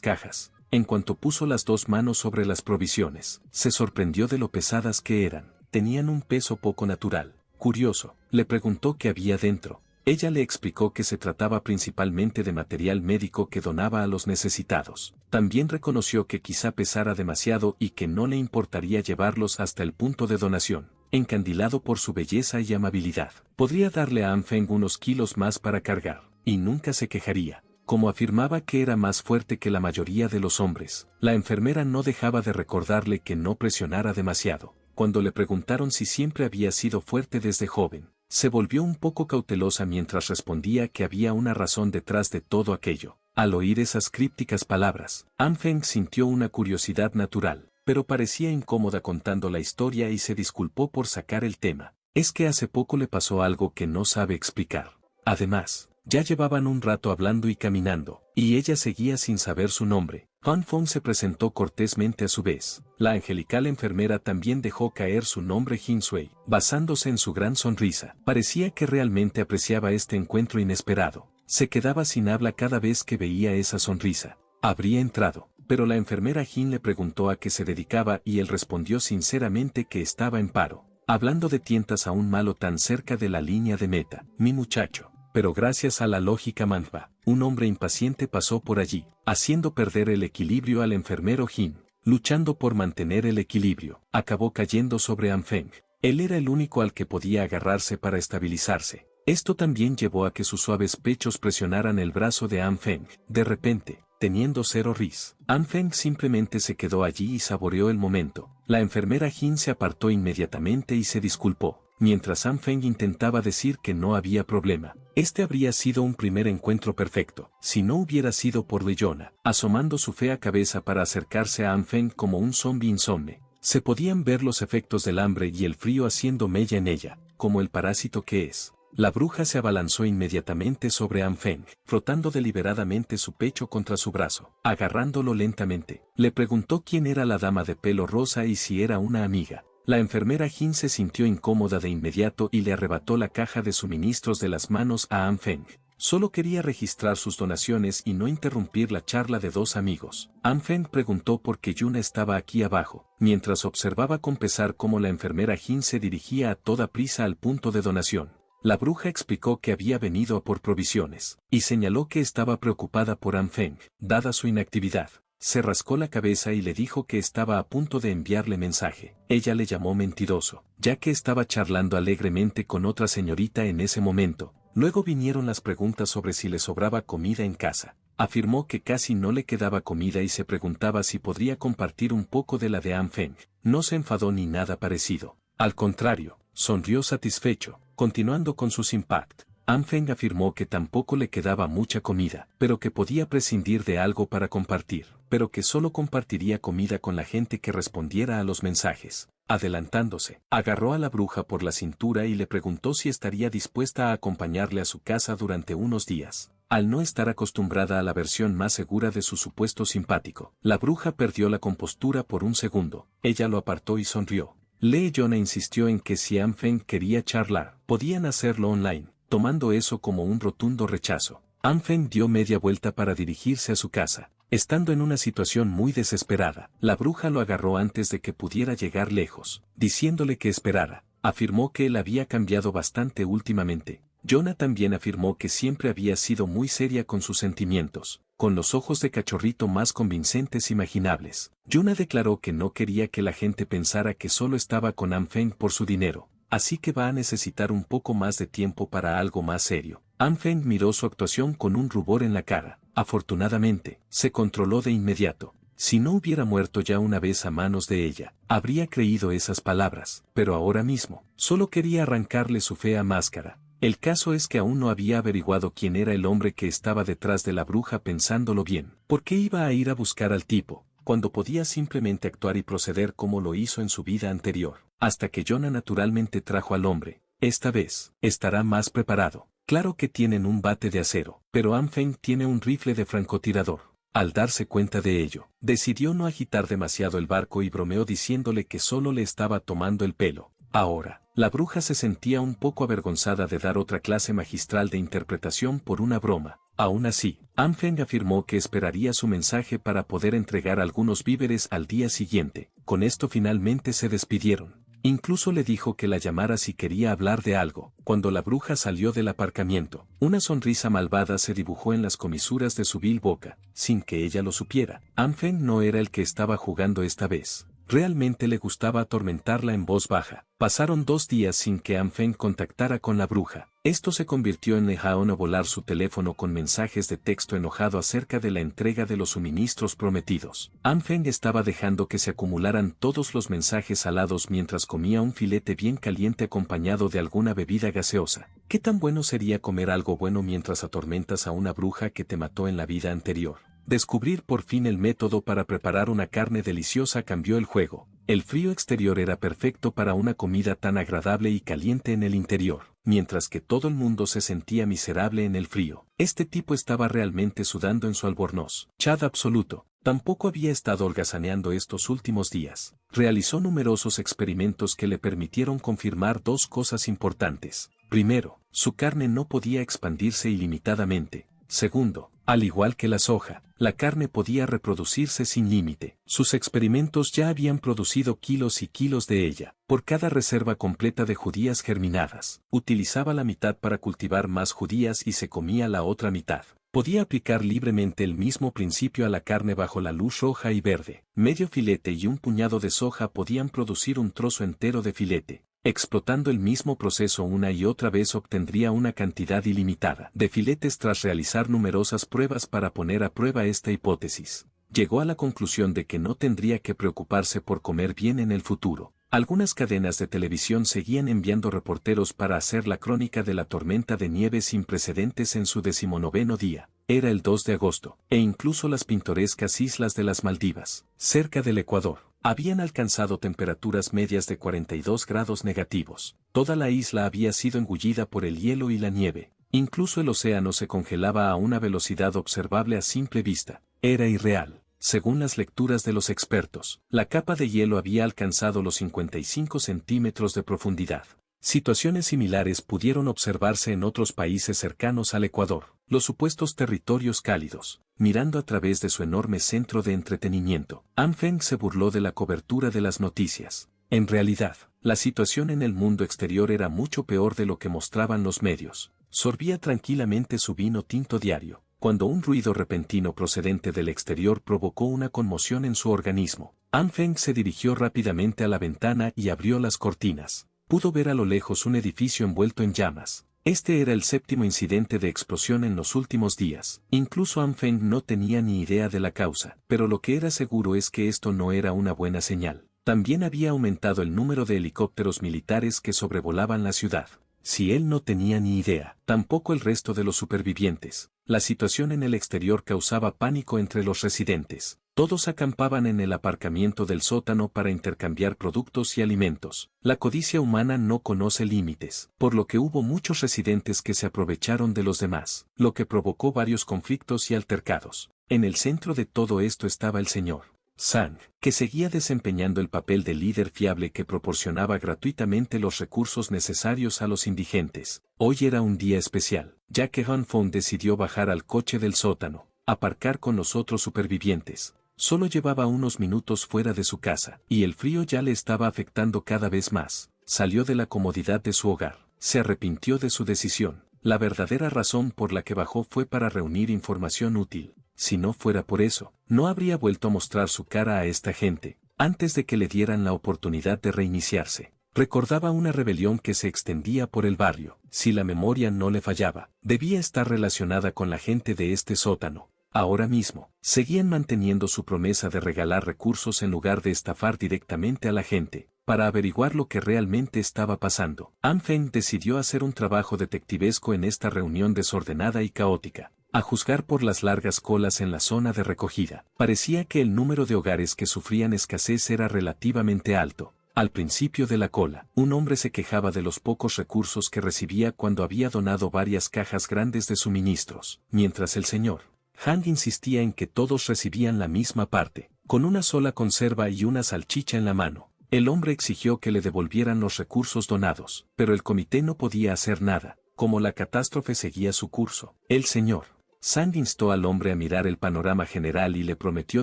cajas. En cuanto puso las dos manos sobre las provisiones, se sorprendió de lo pesadas que eran. Tenían un peso poco natural. Curioso, le preguntó qué había dentro. Ella le explicó que se trataba principalmente de material médico que donaba a los necesitados. También reconoció que quizá pesara demasiado y que no le importaría llevarlos hasta el punto de donación. Encandilado por su belleza y amabilidad, podría darle a An Feng unos kilos más para cargar, y nunca se quejaría. Como afirmaba que era más fuerte que la mayoría de los hombres, la enfermera no dejaba de recordarle que no presionara demasiado. Cuando le preguntaron si siempre había sido fuerte desde joven, se volvió un poco cautelosa mientras respondía que había una razón detrás de todo aquello. Al oír esas crípticas palabras, An Feng sintió una curiosidad natural, pero parecía incómoda contando la historia y se disculpó por sacar el tema. Es que hace poco le pasó algo que no sabe explicar. Además, ya llevaban un rato hablando y caminando, y ella seguía sin saber su nombre. An Feng se presentó cortésmente a su vez. La angelical enfermera también dejó caer su nombre Jin Sui, basándose en su gran sonrisa. Parecía que realmente apreciaba este encuentro inesperado. Se quedaba sin habla cada vez que veía esa sonrisa. Habría entrado, pero la enfermera Jin le preguntó a qué se dedicaba y él respondió sinceramente que estaba en paro. Hablando de tientas a un malo tan cerca de la línea de meta, mi muchacho. Pero gracias a la lógica manhwa, un hombre impaciente pasó por allí, haciendo perder el equilibrio al enfermero Jin. Luchando por mantener el equilibrio, acabó cayendo sobre An Feng. Él era el único al que podía agarrarse para estabilizarse. Esto también llevó a que sus suaves pechos presionaran el brazo de An Feng. De repente, teniendo 0 ris, An Feng simplemente se quedó allí y saboreó el momento. La enfermera Jin se apartó inmediatamente y se disculpó, mientras An Feng intentaba decir que no había problema. Este habría sido un primer encuentro perfecto, si no hubiera sido por Leona, asomando su fea cabeza para acercarse a An Feng como un zombi insomne. Se podían ver los efectos del hambre y el frío haciendo mella en ella, como el parásito que es. La bruja se abalanzó inmediatamente sobre An Feng, frotando deliberadamente su pecho contra su brazo, agarrándolo lentamente. Le preguntó quién era la dama de pelo rosa y si era una amiga. La enfermera Jin se sintió incómoda de inmediato y le arrebató la caja de suministros de las manos a An Feng. Solo quería registrar sus donaciones y no interrumpir la charla de dos amigos. An Feng preguntó por qué Yuna estaba aquí abajo, mientras observaba con pesar cómo la enfermera Jin se dirigía a toda prisa al punto de donación. La bruja explicó que había venido a por provisiones, y señaló que estaba preocupada por An Feng, dada su inactividad. Se rascó la cabeza y le dijo que estaba a punto de enviarle mensaje. Ella le llamó mentiroso, ya que estaba charlando alegremente con otra señorita en ese momento. Luego vinieron las preguntas sobre si le sobraba comida en casa. Afirmó que casi no le quedaba comida y se preguntaba si podría compartir un poco de la de An Feng. No se enfadó ni nada parecido. Al contrario, sonrió satisfecho, continuando con sus impact. An Feng afirmó que tampoco le quedaba mucha comida, pero que podía prescindir de algo para compartir, pero que solo compartiría comida con la gente que respondiera a los mensajes. Adelantándose, agarró a la bruja por la cintura y le preguntó si estaría dispuesta a acompañarle a su casa durante unos días. Al no estar acostumbrada a la versión más segura de su supuesto simpático, la bruja perdió la compostura por un segundo. Ella lo apartó y sonrió. Leona insistió en que si An Feng quería charlar, podían hacerlo online, tomando eso como un rotundo rechazo. An Feng dio media vuelta para dirigirse a su casa. Estando en una situación muy desesperada, la bruja lo agarró antes de que pudiera llegar lejos, diciéndole que esperara. Afirmó que él había cambiado bastante últimamente. Yuna también afirmó que siempre había sido muy seria con sus sentimientos, con los ojos de cachorrito más convincentes imaginables. Yuna declaró que no quería que la gente pensara que solo estaba con An Feng por su dinero, así que va a necesitar un poco más de tiempo para algo más serio. An Feng miró su actuación con un rubor en la cara. Afortunadamente, se controló de inmediato. Si no hubiera muerto ya una vez a manos de ella, habría creído esas palabras, pero ahora mismo, solo quería arrancarle su fea máscara. El caso es que aún no había averiguado quién era el hombre que estaba detrás de la bruja. Pensándolo bien, ¿por qué iba a ir a buscar al tipo, cuando podía simplemente actuar y proceder como lo hizo en su vida anterior? Hasta que Yuna naturalmente trajo al hombre. Esta vez, estará más preparado. Claro que tienen un bate de acero, pero An Feng tiene un rifle de francotirador. Al darse cuenta de ello, decidió no agitar demasiado el barco y bromeó diciéndole que solo le estaba tomando el pelo. Ahora, la bruja se sentía un poco avergonzada de dar otra clase magistral de interpretación por una broma. Aún así, An Feng afirmó que esperaría su mensaje para poder entregar algunos víveres al día siguiente. Con esto finalmente se despidieron. Incluso le dijo que la llamara si quería hablar de algo. Cuando la bruja salió del aparcamiento, una sonrisa malvada se dibujó en las comisuras de su vil boca, sin que ella lo supiera. An Feng no era el que estaba jugando esta vez. Realmente le gustaba atormentarla en voz baja. Pasaron 2 días sin que An Feng contactara con la bruja. Esto se convirtió en Lejaon a volar su teléfono con mensajes de texto enojado acerca de la entrega de los suministros prometidos. An Feng estaba dejando que se acumularan todos los mensajes salados mientras comía un filete bien caliente acompañado de alguna bebida gaseosa. ¿Qué tan bueno sería comer algo bueno mientras atormentas a una bruja que te mató en la vida anterior? Descubrir por fin el método para preparar una carne deliciosa cambió el juego. El frío exterior era perfecto para una comida tan agradable y caliente en el interior, mientras que todo el mundo se sentía miserable en el frío. Este tipo estaba realmente sudando en su albornoz. Chad absoluto. Tampoco había estado holgazaneando estos últimos días. Realizó numerosos experimentos que le permitieron confirmar 2 cosas importantes. Primero, su carne no podía expandirse ilimitadamente. Segundo, al igual que la soja, la carne podía reproducirse sin límite. Sus experimentos ya habían producido kilos y kilos de ella. Por cada reserva completa de judías germinadas, utilizaba la mitad para cultivar más judías y se comía la otra mitad. Podía aplicar libremente el mismo principio a la carne bajo la luz roja y verde. Medio filete y un puñado de soja podían producir un trozo entero de filete. Explotando el mismo proceso una y otra vez obtendría una cantidad ilimitada de filetes tras realizar numerosas pruebas para poner a prueba esta hipótesis. Llegó a la conclusión de que no tendría que preocuparse por comer bien en el futuro. Algunas cadenas de televisión seguían enviando reporteros para hacer la crónica de la tormenta de nieve sin precedentes en su 19º día. Era el 2 de agosto, e incluso las pintorescas islas de las Maldivas, cerca del Ecuador, habían alcanzado temperaturas medias de 42 grados negativos. Toda la isla había sido engullida por el hielo y la nieve. Incluso el océano se congelaba a una velocidad observable a simple vista. Era irreal. Según las lecturas de los expertos, la capa de hielo había alcanzado los 55 centímetros de profundidad. Situaciones similares pudieron observarse en otros países cercanos al Ecuador, los supuestos territorios cálidos. Mirando a través de su enorme centro de entretenimiento, An Feng se burló de la cobertura de las noticias. En realidad, la situación en el mundo exterior era mucho peor de lo que mostraban los medios. Sorbía tranquilamente su vino tinto diario, cuando un ruido repentino procedente del exterior provocó una conmoción en su organismo. An Feng se dirigió rápidamente a la ventana y abrió las cortinas. Pudo ver a lo lejos un edificio envuelto en llamas. Este era el 7º incidente de explosión en los últimos días. Incluso An Feng no tenía ni idea de la causa, pero lo que era seguro es que esto no era una buena señal. También había aumentado el número de helicópteros militares que sobrevolaban la ciudad. Si él no tenía ni idea, tampoco el resto de los supervivientes. La situación en el exterior causaba pánico entre los residentes. Todos acampaban en el aparcamiento del sótano para intercambiar productos y alimentos. La codicia humana no conoce límites, por lo que hubo muchos residentes que se aprovecharon de los demás, lo que provocó varios conflictos y altercados. En el centro de todo esto estaba el señor Zhang, que seguía desempeñando el papel de líder fiable que proporcionaba gratuitamente los recursos necesarios a los indigentes. Hoy era un día especial, ya que Han Feng decidió bajar al coche del sótano, aparcar con los otros supervivientes. Solo llevaba unos minutos fuera de su casa, y el frío ya le estaba afectando cada vez más. Salió de la comodidad de su hogar, se arrepintió de su decisión. La verdadera razón por la que bajó fue para reunir información útil. Si no fuera por eso, no habría vuelto a mostrar su cara a esta gente, antes de que le dieran la oportunidad de reiniciarse. Recordaba una rebelión que se extendía por el barrio. Si la memoria no le fallaba, debía estar relacionada con la gente de este sótano. Ahora mismo, seguían manteniendo su promesa de regalar recursos en lugar de estafar directamente a la gente. Para averiguar lo que realmente estaba pasando, An Feng decidió hacer un trabajo detectivesco en esta reunión desordenada y caótica. A juzgar por las largas colas en la zona de recogida, parecía que el número de hogares que sufrían escasez era relativamente alto. Al principio de la cola, un hombre se quejaba de los pocos recursos que recibía cuando había donado varias cajas grandes de suministros, mientras el señor Hang insistía en que todos recibían la misma parte, con una sola conserva y una salchicha en la mano. El hombre exigió que le devolvieran los recursos donados, pero el comité no podía hacer nada, como la catástrofe seguía su curso. El señor Zhang instó al hombre a mirar el panorama general y le prometió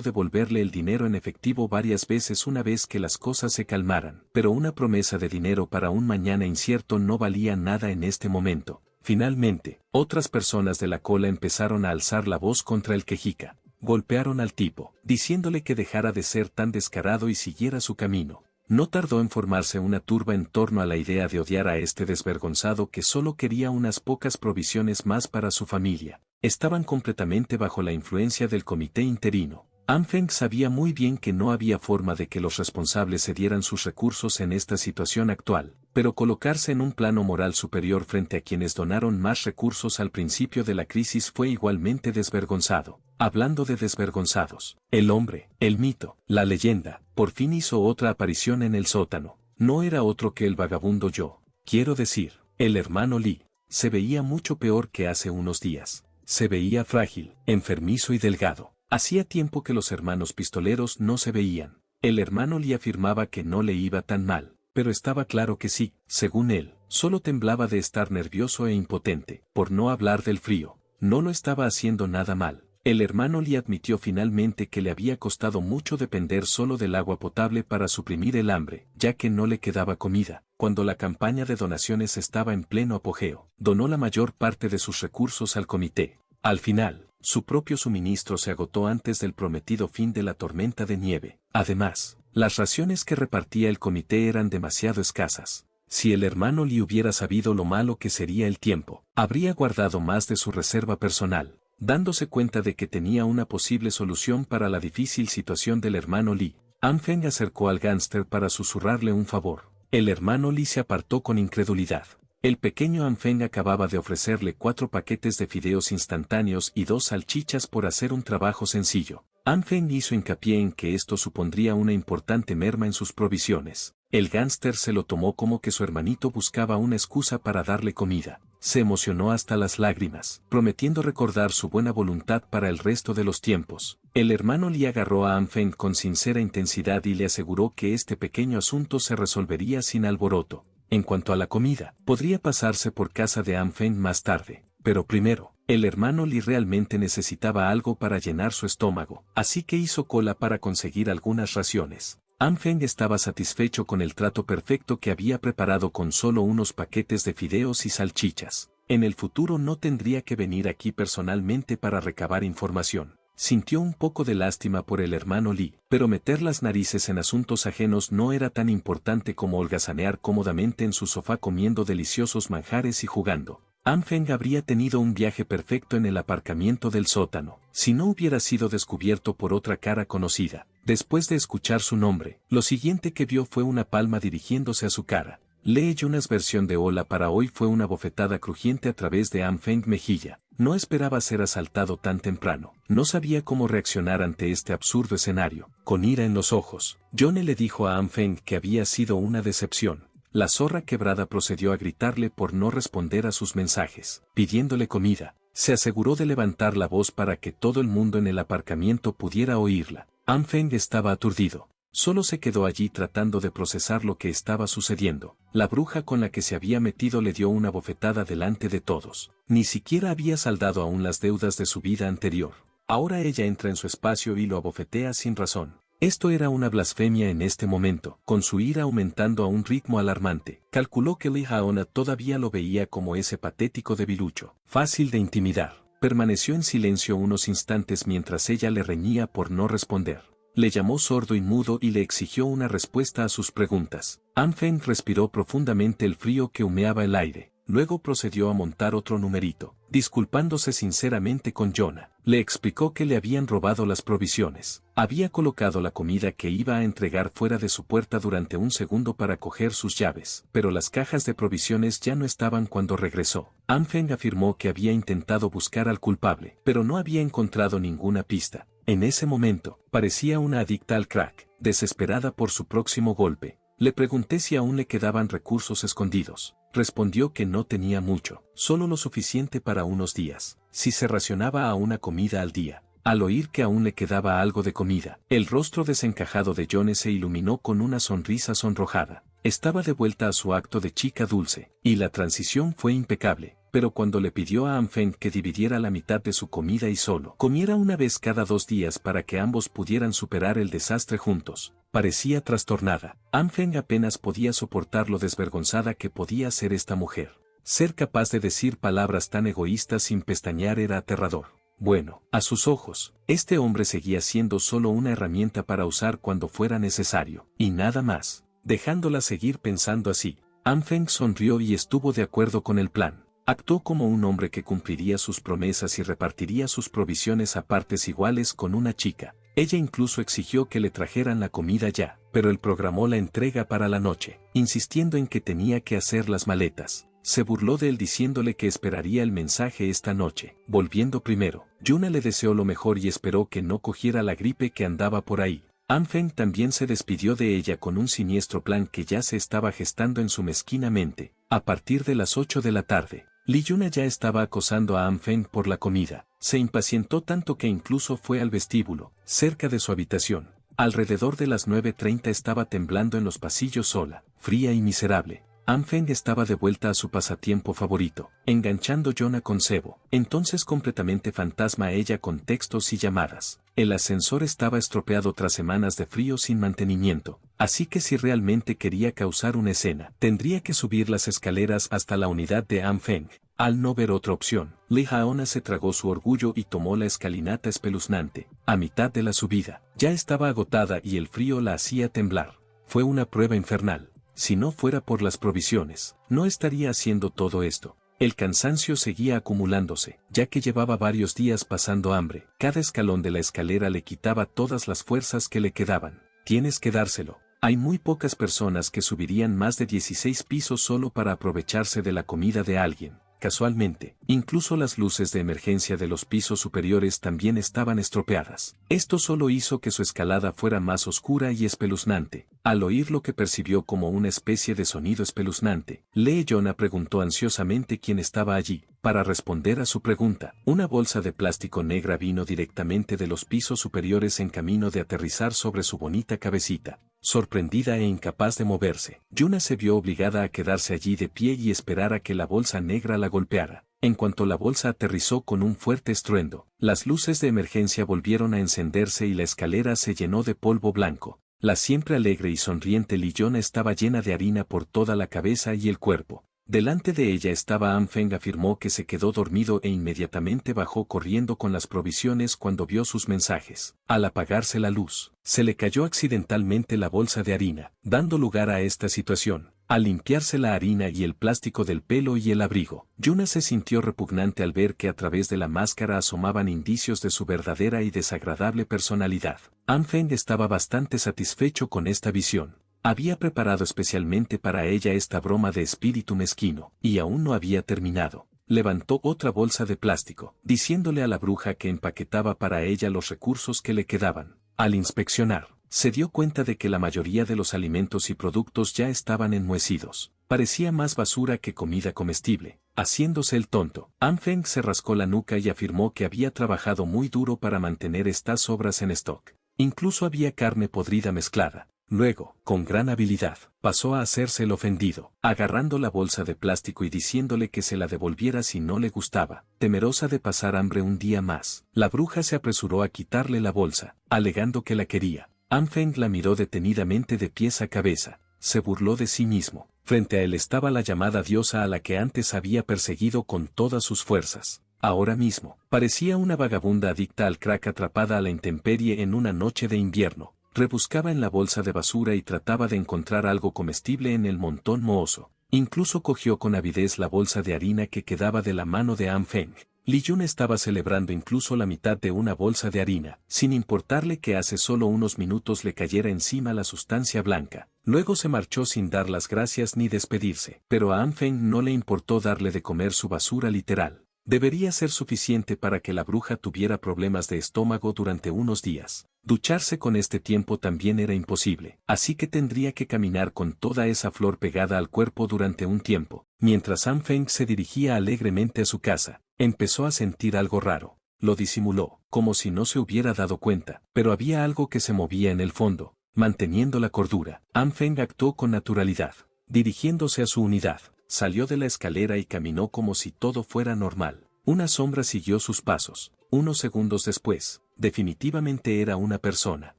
devolverle el dinero en efectivo varias veces una vez que las cosas se calmaran. Pero una promesa de dinero para un mañana incierto no valía nada en este momento. Finalmente, otras personas de la cola empezaron a alzar la voz contra el quejica. Golpearon al tipo, diciéndole que dejara de ser tan descarado y siguiera su camino. No tardó en formarse una turba en torno a la idea de odiar a este desvergonzado que solo quería unas pocas provisiones más para su familia. Estaban completamente bajo la influencia del comité interino. An Feng sabía muy bien que no había forma de que los responsables cedieran sus recursos en esta situación actual, pero colocarse en un plano moral superior frente a quienes donaron más recursos al principio de la crisis fue igualmente desvergonzado. Hablando de desvergonzados, el hombre, el mito, la leyenda, por fin hizo otra aparición en el sótano. No era otro que el vagabundo Yo. Quiero decir, el hermano Li. Se veía mucho peor que hace unos días. Se veía frágil, enfermizo y delgado. Hacía tiempo que los hermanos pistoleros no se veían. El hermano Li afirmaba que no le iba tan mal, pero estaba claro que sí, según él, solo temblaba de estar nervioso e impotente, por no hablar del frío. No lo estaba haciendo nada mal. El hermano Li admitió finalmente que le había costado mucho depender solo del agua potable para suprimir el hambre, ya que no le quedaba comida. Cuando la campaña de donaciones estaba en pleno apogeo, donó la mayor parte de sus recursos al comité. Al final, su propio suministro se agotó antes del prometido fin de la tormenta de nieve. Además, las raciones que repartía el comité eran demasiado escasas. Si el hermano Lee hubiera sabido lo malo que sería el tiempo, habría guardado más de su reserva personal. Dándose cuenta de que tenía una posible solución para la difícil situación del hermano Lee, An Feng acercó al gánster para susurrarle un favor. El hermano Lee se apartó con incredulidad. El pequeño An Feng acababa de ofrecerle 4 paquetes de fideos instantáneos y 2 salchichas por hacer un trabajo sencillo. An Feng hizo hincapié en que esto supondría una importante merma en sus provisiones. El gánster se lo tomó como que su hermanito buscaba una excusa para darle comida. Se emocionó hasta las lágrimas, prometiendo recordar su buena voluntad para el resto de los tiempos. El hermano Lee agarró a An Feng con sincera intensidad y le aseguró que este pequeño asunto se resolvería sin alboroto. En cuanto a la comida, podría pasarse por casa de An Feng más tarde, pero primero, el hermano Lee realmente necesitaba algo para llenar su estómago, así que hizo cola para conseguir algunas raciones. An Feng estaba satisfecho con el trato perfecto que había preparado con solo unos paquetes de fideos y salchichas. En el futuro no tendría que venir aquí personalmente para recabar información. Sintió un poco de lástima por el hermano Lee, pero meter las narices en asuntos ajenos no era tan importante como holgazanear cómodamente en su sofá comiendo deliciosos manjares y jugando. An Feng habría tenido un viaje perfecto en el aparcamiento del sótano, si no hubiera sido descubierto por otra cara conocida. Después de escuchar su nombre, lo siguiente que vio fue una palma dirigiéndose a su cara. Lee Yuna's versión de hola para hoy fue una bofetada crujiente a través de An Feng mejilla. No esperaba ser asaltado tan temprano. No sabía cómo reaccionar ante este absurdo escenario. Con ira en los ojos, Yone le dijo a An Feng que había sido una decepción. La zorra quebrada procedió a gritarle por no responder a sus mensajes, pidiéndole comida. Se aseguró de levantar la voz para que todo el mundo en el aparcamiento pudiera oírla. An Feng estaba aturdido. Solo se quedó allí tratando de procesar lo que estaba sucediendo. La bruja con la que se había metido le dio una bofetada delante de todos. Ni siquiera había saldado aún las deudas de su vida anterior. Ahora ella entra en su espacio y lo abofetea sin razón. Esto era una blasfemia en este momento, con su ira aumentando a un ritmo alarmante. Calculó que Lee Haona todavía lo veía como ese patético debilucho, fácil de intimidar. Permaneció en silencio unos instantes mientras ella le reñía por no responder. Le llamó sordo y mudo y le exigió una respuesta a sus preguntas. An Feng respiró profundamente el frío que humeaba el aire. Luego procedió a montar otro numerito, disculpándose sinceramente con Yona. Le explicó que le habían robado las provisiones. Había colocado la comida que iba a entregar fuera de su puerta durante un segundo para coger sus llaves, pero las cajas de provisiones ya no estaban cuando regresó. An Feng afirmó que había intentado buscar al culpable, pero no había encontrado ninguna pista. En ese momento, parecía una adicta al crack, desesperada por su próximo golpe. Le pregunté si aún le quedaban recursos escondidos. Respondió que no tenía mucho, solo lo suficiente para unos días, si se racionaba a una comida al día. Al oír que aún le quedaba algo de comida, el rostro desencajado de Yone se iluminó con una sonrisa sonrojada. Estaba de vuelta a su acto de chica dulce, y la transición fue impecable. Pero cuando le pidió a An Feng que dividiera la mitad de su comida y solo comiera una vez cada 2 días para que ambos pudieran superar el desastre juntos, parecía trastornada. An Feng apenas podía soportar lo desvergonzada que podía ser esta mujer. Ser capaz de decir palabras tan egoístas sin pestañear era aterrador. Bueno, a sus ojos, este hombre seguía siendo solo una herramienta para usar cuando fuera necesario, y nada más. Dejándola seguir pensando así, An Feng sonrió y estuvo de acuerdo con el plan. Actuó como un hombre que cumpliría sus promesas y repartiría sus provisiones a partes iguales con una chica. Ella incluso exigió que le trajeran la comida ya, pero él programó la entrega para la noche, insistiendo en que tenía que hacer las maletas. Se burló de él diciéndole que esperaría el mensaje esta noche. Volviendo primero, Yuna le deseó lo mejor y esperó que no cogiera la gripe que andaba por ahí. An Feng también se despidió de ella con un siniestro plan que ya se estaba gestando en su mezquina mente. A partir de las 8 de la tarde, Lee Yuna ya estaba acosando a An Feng por la comida. Se impacientó tanto que incluso fue al vestíbulo, cerca de su habitación. Alrededor de las 9:30 estaba temblando en los pasillos sola, fría y miserable. An Feng estaba de vuelta a su pasatiempo favorito, enganchando Yona con cebo. Entonces completamente fantasma ella con textos y llamadas. El ascensor estaba estropeado tras semanas de frío sin mantenimiento, así que si realmente quería causar una escena, tendría que subir las escaleras hasta la unidad de An Feng. Al no ver otra opción, Lee Haona se tragó su orgullo y tomó la escalinata espeluznante. A mitad de la subida, ya estaba agotada y el frío la hacía temblar. Fue una prueba infernal. Si no fuera por las provisiones, no estaría haciendo todo esto. El cansancio seguía acumulándose, ya que llevaba varios días pasando hambre. Cada escalón de la escalera le quitaba todas las fuerzas que le quedaban. Tienes que dárselo. Hay muy pocas personas que subirían más de 16 pisos solo para aprovecharse de la comida de alguien. Casualmente, incluso las luces de emergencia de los pisos superiores también estaban estropeadas. Esto solo hizo que su escalada fuera más oscura y espeluznante. Al oír lo que percibió como una especie de sonido espeluznante, Leona preguntó ansiosamente quién estaba allí. Para responder a su pregunta, una bolsa de plástico negra vino directamente de los pisos superiores en camino de aterrizar sobre su bonita cabecita. Sorprendida e incapaz de moverse, Yuna se vio obligada a quedarse allí de pie y esperar a que la bolsa negra la golpeara. En cuanto la bolsa aterrizó con un fuerte estruendo, las luces de emergencia volvieron a encenderse y la escalera se llenó de polvo blanco. La siempre alegre y sonriente Liyona estaba llena de harina por toda la cabeza y el cuerpo. Delante de ella estaba Anfeng. Afirmó que se quedó dormido e inmediatamente bajó corriendo con las provisiones cuando vio sus mensajes. Al apagarse la luz, se le cayó accidentalmente la bolsa de harina, dando lugar a esta situación. Al limpiarse la harina y el plástico del pelo y el abrigo, Yuna se sintió repugnante al ver que a través de la máscara asomaban indicios de su verdadera y desagradable personalidad. Anfeng estaba bastante satisfecho con esta visión. Había preparado especialmente para ella esta broma de espíritu mezquino, y aún no había terminado. Levantó otra bolsa de plástico, diciéndole a la bruja que empaquetaba para ella los recursos que le quedaban. Al inspeccionar, se dio cuenta de que la mayoría de los alimentos y productos ya estaban enmohecidos. Parecía más basura que comida comestible. Haciéndose el tonto, Anfeng se rascó la nuca y afirmó que había trabajado muy duro para mantener estas sobras en stock. Incluso había carne podrida mezclada. Luego, con gran habilidad, pasó a hacerse el ofendido, agarrando la bolsa de plástico y diciéndole que se la devolviera si no le gustaba. Temerosa de pasar hambre un día más, la bruja se apresuró a quitarle la bolsa, alegando que la quería. Anfeng la miró detenidamente de pies a cabeza, se burló de sí mismo. Frente a él estaba la llamada diosa a la que antes había perseguido con todas sus fuerzas. Ahora mismo, parecía una vagabunda adicta al crack atrapada a la intemperie en una noche de invierno. Rebuscaba en la bolsa de basura y trataba de encontrar algo comestible en el montón mohoso. Incluso cogió con avidez la bolsa de harina que quedaba de la mano de Anfeng. Liyuna estaba celebrando incluso la mitad de una bolsa de harina, sin importarle que hace solo unos minutos le cayera encima la sustancia blanca. Luego se marchó sin dar las gracias ni despedirse. Pero a Anfeng no le importó darle de comer su basura literal. Debería ser suficiente para que la bruja tuviera problemas de estómago durante unos días. Ducharse con este tiempo también era imposible, así que tendría que caminar con toda esa flor pegada al cuerpo durante un tiempo. Mientras Anfeng se dirigía alegremente a su casa, empezó a sentir algo raro. Lo disimuló, como si no se hubiera dado cuenta, pero había algo que se movía en el fondo, manteniendo la cordura. Anfeng actuó con naturalidad, dirigiéndose a su unidad. Salió de la escalera y caminó como si todo fuera normal. Una sombra siguió sus pasos. Unos segundos después, definitivamente era una persona,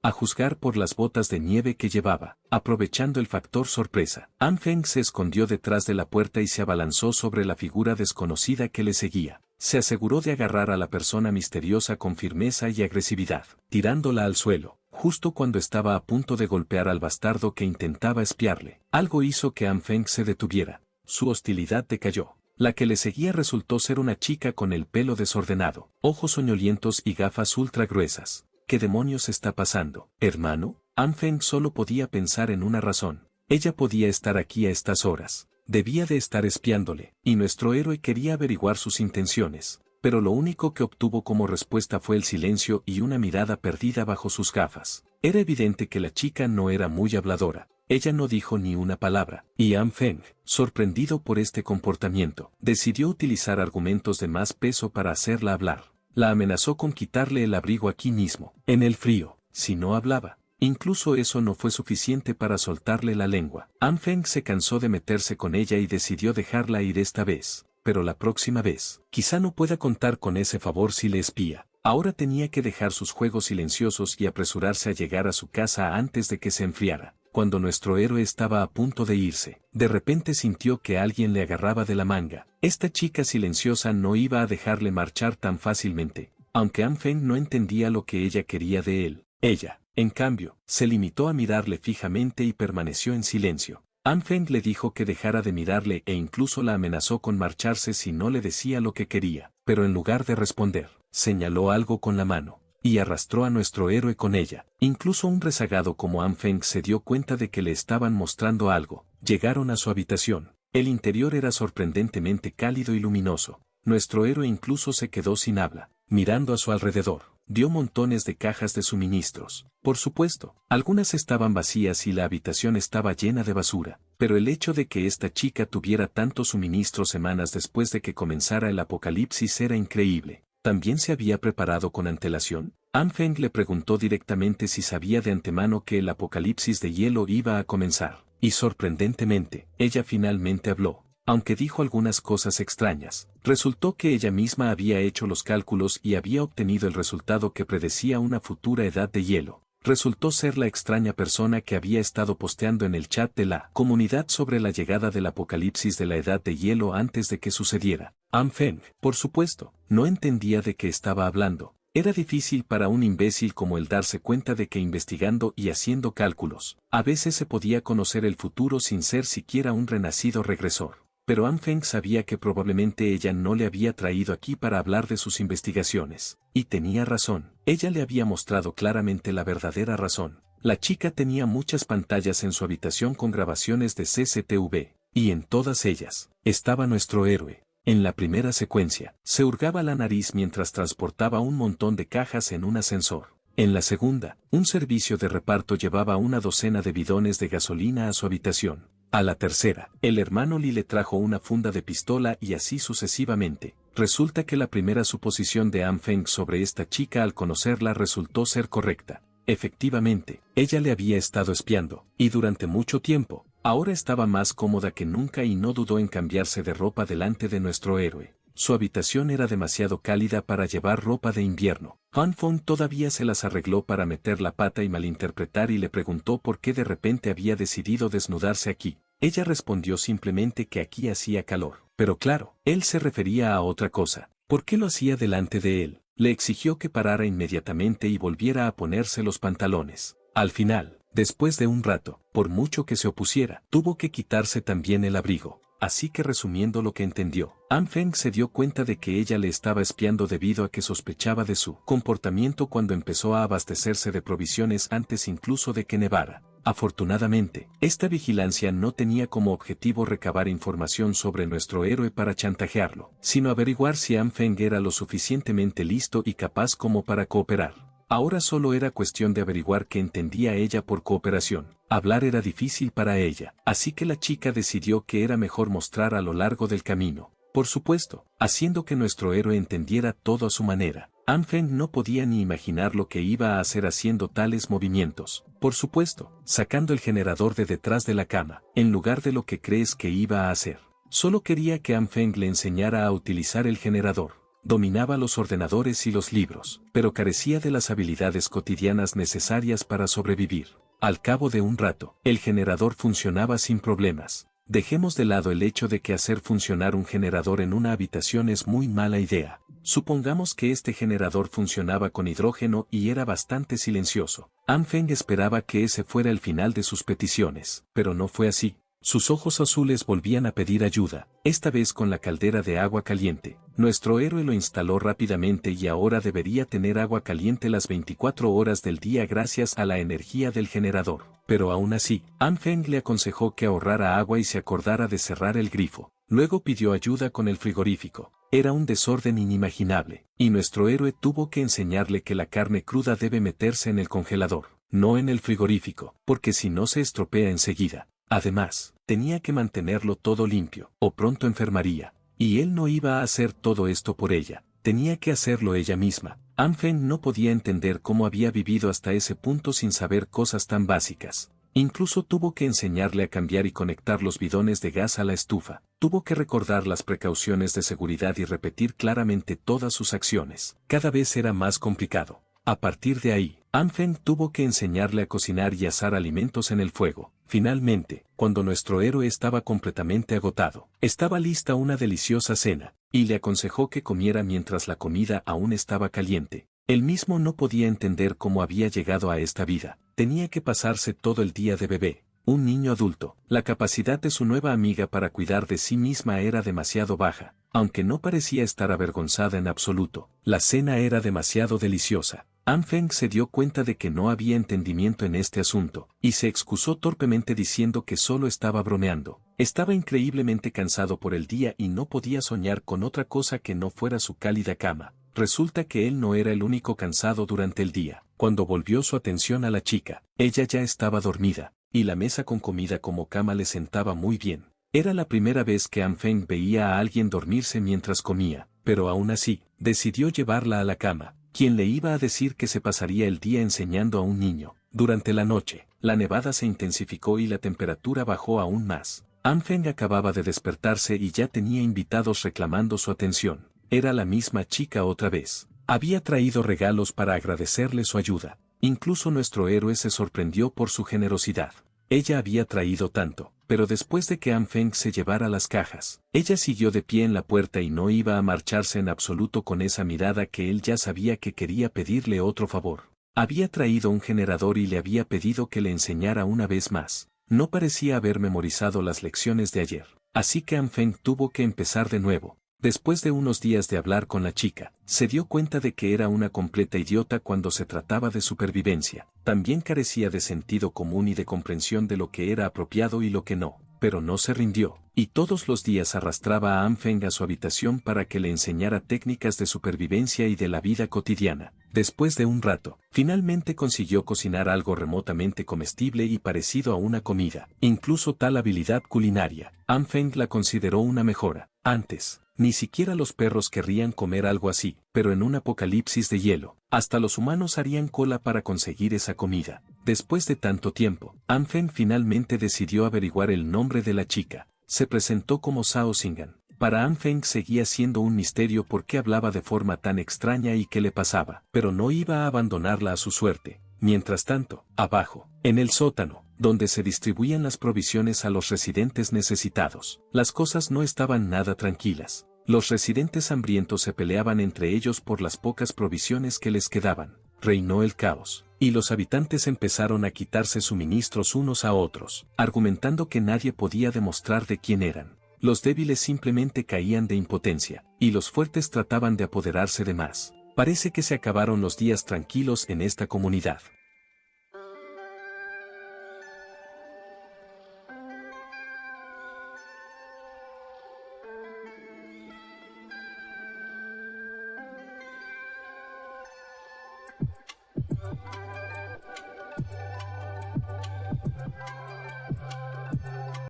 a juzgar por las botas de nieve que llevaba. Aprovechando el factor sorpresa, Anfeng se escondió detrás de la puerta y se abalanzó sobre la figura desconocida que le seguía. Se aseguró de agarrar a la persona misteriosa con firmeza y agresividad, tirándola al suelo. Justo cuando estaba a punto de golpear al bastardo que intentaba espiarle, algo hizo que Anfeng se detuviera. Su hostilidad decayó. La que le seguía resultó ser una chica con el pelo desordenado, ojos soñolientos y gafas ultra gruesas. ¿Qué demonios está pasando, hermano? Anfeng solo podía pensar en una razón. Ella podía estar aquí a estas horas. Debía de estar espiándole, y nuestro héroe quería averiguar sus intenciones. Pero lo único que obtuvo como respuesta fue el silencio y una mirada perdida bajo sus gafas. Era evidente que la chica no era muy habladora. Ella no dijo ni una palabra, y Anfeng, sorprendido por este comportamiento, decidió utilizar argumentos de más peso para hacerla hablar. La amenazó con quitarle el abrigo aquí mismo, en el frío, si no hablaba. Incluso eso no fue suficiente para soltarle la lengua. Anfeng se cansó de meterse con ella y decidió dejarla ir esta vez. Pero la próxima vez, quizá no pueda contar con ese favor si le espía. Ahora tenía que dejar sus juegos silenciosos y apresurarse a llegar a su casa antes de que se enfriara. Cuando nuestro héroe estaba a punto de irse, de repente sintió que alguien le agarraba de la manga. Esta chica silenciosa no iba a dejarle marchar tan fácilmente, aunque Anfeng no entendía lo que ella quería de él. Ella, en cambio, se limitó a mirarle fijamente y permaneció en silencio. An Feng le dijo que dejara de mirarle e incluso la amenazó con marcharse si no le decía lo que quería, pero en lugar de responder, señaló algo con la mano y arrastró a nuestro héroe con ella. Incluso un rezagado como An Feng se dio cuenta de que le estaban mostrando algo. Llegaron a su habitación. El interior era sorprendentemente cálido y luminoso. Nuestro héroe incluso se quedó sin habla, mirando a su alrededor. Dio montones de cajas de suministros. Por supuesto, algunas estaban vacías y la habitación estaba llena de basura, pero el hecho de que esta chica tuviera tantos suministros semanas después de que comenzara el apocalipsis era increíble. ¿También se había preparado con antelación? An Feng le preguntó directamente si sabía de antemano que el apocalipsis de hielo iba a comenzar, y sorprendentemente, ella finalmente habló. Aunque dijo algunas cosas extrañas, resultó que ella misma había hecho los cálculos y había obtenido el resultado que predecía una futura edad de hielo. Resultó ser la extraña persona que había estado posteando en el chat de la comunidad sobre la llegada del apocalipsis de la edad de hielo antes de que sucediera. An Feng, por supuesto, no entendía de qué estaba hablando. Era difícil para un imbécil como él darse cuenta de que investigando y haciendo cálculos, a veces se podía conocer el futuro sin ser siquiera un renacido regresor. Pero An Feng sabía que probablemente ella no le había traído aquí para hablar de sus investigaciones. Y tenía razón. Ella le había mostrado claramente la verdadera razón. La chica tenía muchas pantallas en su habitación con grabaciones de CCTV, y en todas ellas estaba nuestro héroe. En la primera secuencia, se hurgaba la nariz mientras transportaba un montón de cajas en un ascensor. En la segunda, un servicio de reparto llevaba una docena de bidones de gasolina a su habitación. A la tercera, el hermano Lee le trajo una funda de pistola y así sucesivamente. Resulta que la primera suposición de An Feng sobre esta chica al conocerla resultó ser correcta. Efectivamente, ella le había estado espiando, y durante mucho tiempo. Ahora estaba más cómoda que nunca y no dudó en cambiarse de ropa delante de nuestro héroe. Su habitación era demasiado cálida para llevar ropa de invierno. Han Feng todavía se las arregló para meter la pata y malinterpretar y le preguntó por qué de repente había decidido desnudarse aquí. Ella respondió simplemente que aquí hacía calor. Pero claro, él se refería a otra cosa. ¿Por qué lo hacía delante de él? Le exigió que parara inmediatamente y volviera a ponerse los pantalones. Al final, después de un rato, por mucho que se opusiera, tuvo que quitarse también el abrigo. Así que resumiendo lo que entendió, An Feng se dio cuenta de que ella le estaba espiando debido a que sospechaba de su comportamiento cuando empezó a abastecerse de provisiones antes incluso de que nevara. Afortunadamente, esta vigilancia no tenía como objetivo recabar información sobre nuestro héroe para chantajearlo, sino averiguar si An Feng era lo suficientemente listo y capaz como para cooperar. Ahora solo era cuestión de averiguar qué entendía ella por cooperación. Hablar era difícil para ella, así que la chica decidió que era mejor mostrar a lo largo del camino. Por supuesto, haciendo que nuestro héroe entendiera todo a su manera. An Feng no podía ni imaginar lo que iba a hacer haciendo tales movimientos. Por supuesto, sacando el generador de detrás de la cama, en lugar de lo que crees que iba a hacer. Solo quería que An Feng le enseñara a utilizar el generador. Dominaba los ordenadores y los libros, pero carecía de las habilidades cotidianas necesarias para sobrevivir. Al cabo de un rato, el generador funcionaba sin problemas. Dejemos de lado el hecho de que hacer funcionar un generador en una habitación es muy mala idea. Supongamos que este generador funcionaba con hidrógeno y era bastante silencioso. An Feng esperaba que ese fuera el final de sus peticiones, pero no fue así. Sus ojos azules volvían a pedir ayuda, esta vez con la caldera de agua caliente. Nuestro héroe lo instaló rápidamente y ahora debería tener agua caliente las 24 horas del día gracias a la energía del generador. Pero aún así, An Feng le aconsejó que ahorrara agua y se acordara de cerrar el grifo. Luego pidió ayuda con el frigorífico. Era un desorden inimaginable, y nuestro héroe tuvo que enseñarle que la carne cruda debe meterse en el congelador, no en el frigorífico, porque si no se estropea enseguida. Además, tenía que mantenerlo todo limpio, o pronto enfermaría. Y él no iba a hacer todo esto por ella, tenía que hacerlo ella misma. An Feng no podía entender cómo había vivido hasta ese punto sin saber cosas tan básicas. Incluso tuvo que enseñarle a cambiar y conectar los bidones de gas a la estufa. Tuvo que recordar las precauciones de seguridad y repetir claramente todas sus acciones. Cada vez era más complicado. A partir de ahí, An Feng tuvo que enseñarle a cocinar y asar alimentos en el fuego. Finalmente, cuando nuestro héroe estaba completamente agotado, estaba lista una deliciosa cena, y le aconsejó que comiera mientras la comida aún estaba caliente. Él mismo no podía entender cómo había llegado a esta vida. Tenía que pasarse todo el día de bebé, un niño adulto. La capacidad de su nueva amiga para cuidar de sí misma era demasiado baja, aunque no parecía estar avergonzada en absoluto. La cena era demasiado deliciosa. An Feng se dio cuenta de que no había entendimiento en este asunto, y se excusó torpemente diciendo que solo estaba bromeando. Estaba increíblemente cansado por el día y no podía soñar con otra cosa que no fuera su cálida cama. Resulta que él no era el único cansado durante el día. Cuando volvió su atención a la chica, ella ya estaba dormida, y la mesa con comida como cama le sentaba muy bien. Era la primera vez que An Feng veía a alguien dormirse mientras comía, pero aún así, decidió llevarla a la cama. ¿Quién le iba a decir que se pasaría el día enseñando a un niño? Durante la noche, la nevada se intensificó y la temperatura bajó aún más. An Feng acababa de despertarse y ya tenía invitados reclamando su atención. Era la misma chica otra vez. Había traído regalos para agradecerle su ayuda. Incluso nuestro héroe se sorprendió por su generosidad. Ella había traído tanto, pero después de que An Feng se llevara las cajas, ella siguió de pie en la puerta y no iba a marcharse en absoluto con esa mirada que él ya sabía que quería pedirle otro favor. Había traído un generador y le había pedido que le enseñara una vez más. No parecía haber memorizado las lecciones de ayer, así que An Feng tuvo que empezar de nuevo. Después de unos días de hablar con la chica, se dio cuenta de que era una completa idiota cuando se trataba de supervivencia. También carecía de sentido común y de comprensión de lo que era apropiado y lo que no, pero no se rindió, y todos los días arrastraba a An Feng a su habitación para que le enseñara técnicas de supervivencia y de la vida cotidiana. Después de un rato, finalmente consiguió cocinar algo remotamente comestible y parecido a una comida. Incluso tal habilidad culinaria, An Feng la consideró una mejora. Antes, ni siquiera los perros querrían comer algo así, pero en un apocalipsis de hielo, hasta los humanos harían cola para conseguir esa comida. Después de tanto tiempo, An Feng finalmente decidió averiguar el nombre de la chica. Se presentó como Zhao Xingan. Para An Feng seguía siendo un misterio por qué hablaba de forma tan extraña y qué le pasaba, pero no iba a abandonarla a su suerte. Mientras tanto, abajo, en el sótano, donde se distribuían las provisiones a los residentes necesitados, las cosas no estaban nada tranquilas. Los residentes hambrientos se peleaban entre ellos por las pocas provisiones que les quedaban. Reinó el caos, y los habitantes empezaron a quitarse suministros unos a otros, argumentando que nadie podía demostrar de quién eran. Los débiles simplemente caían de impotencia, y los fuertes trataban de apoderarse de más. Parece que se acabaron los días tranquilos en esta comunidad.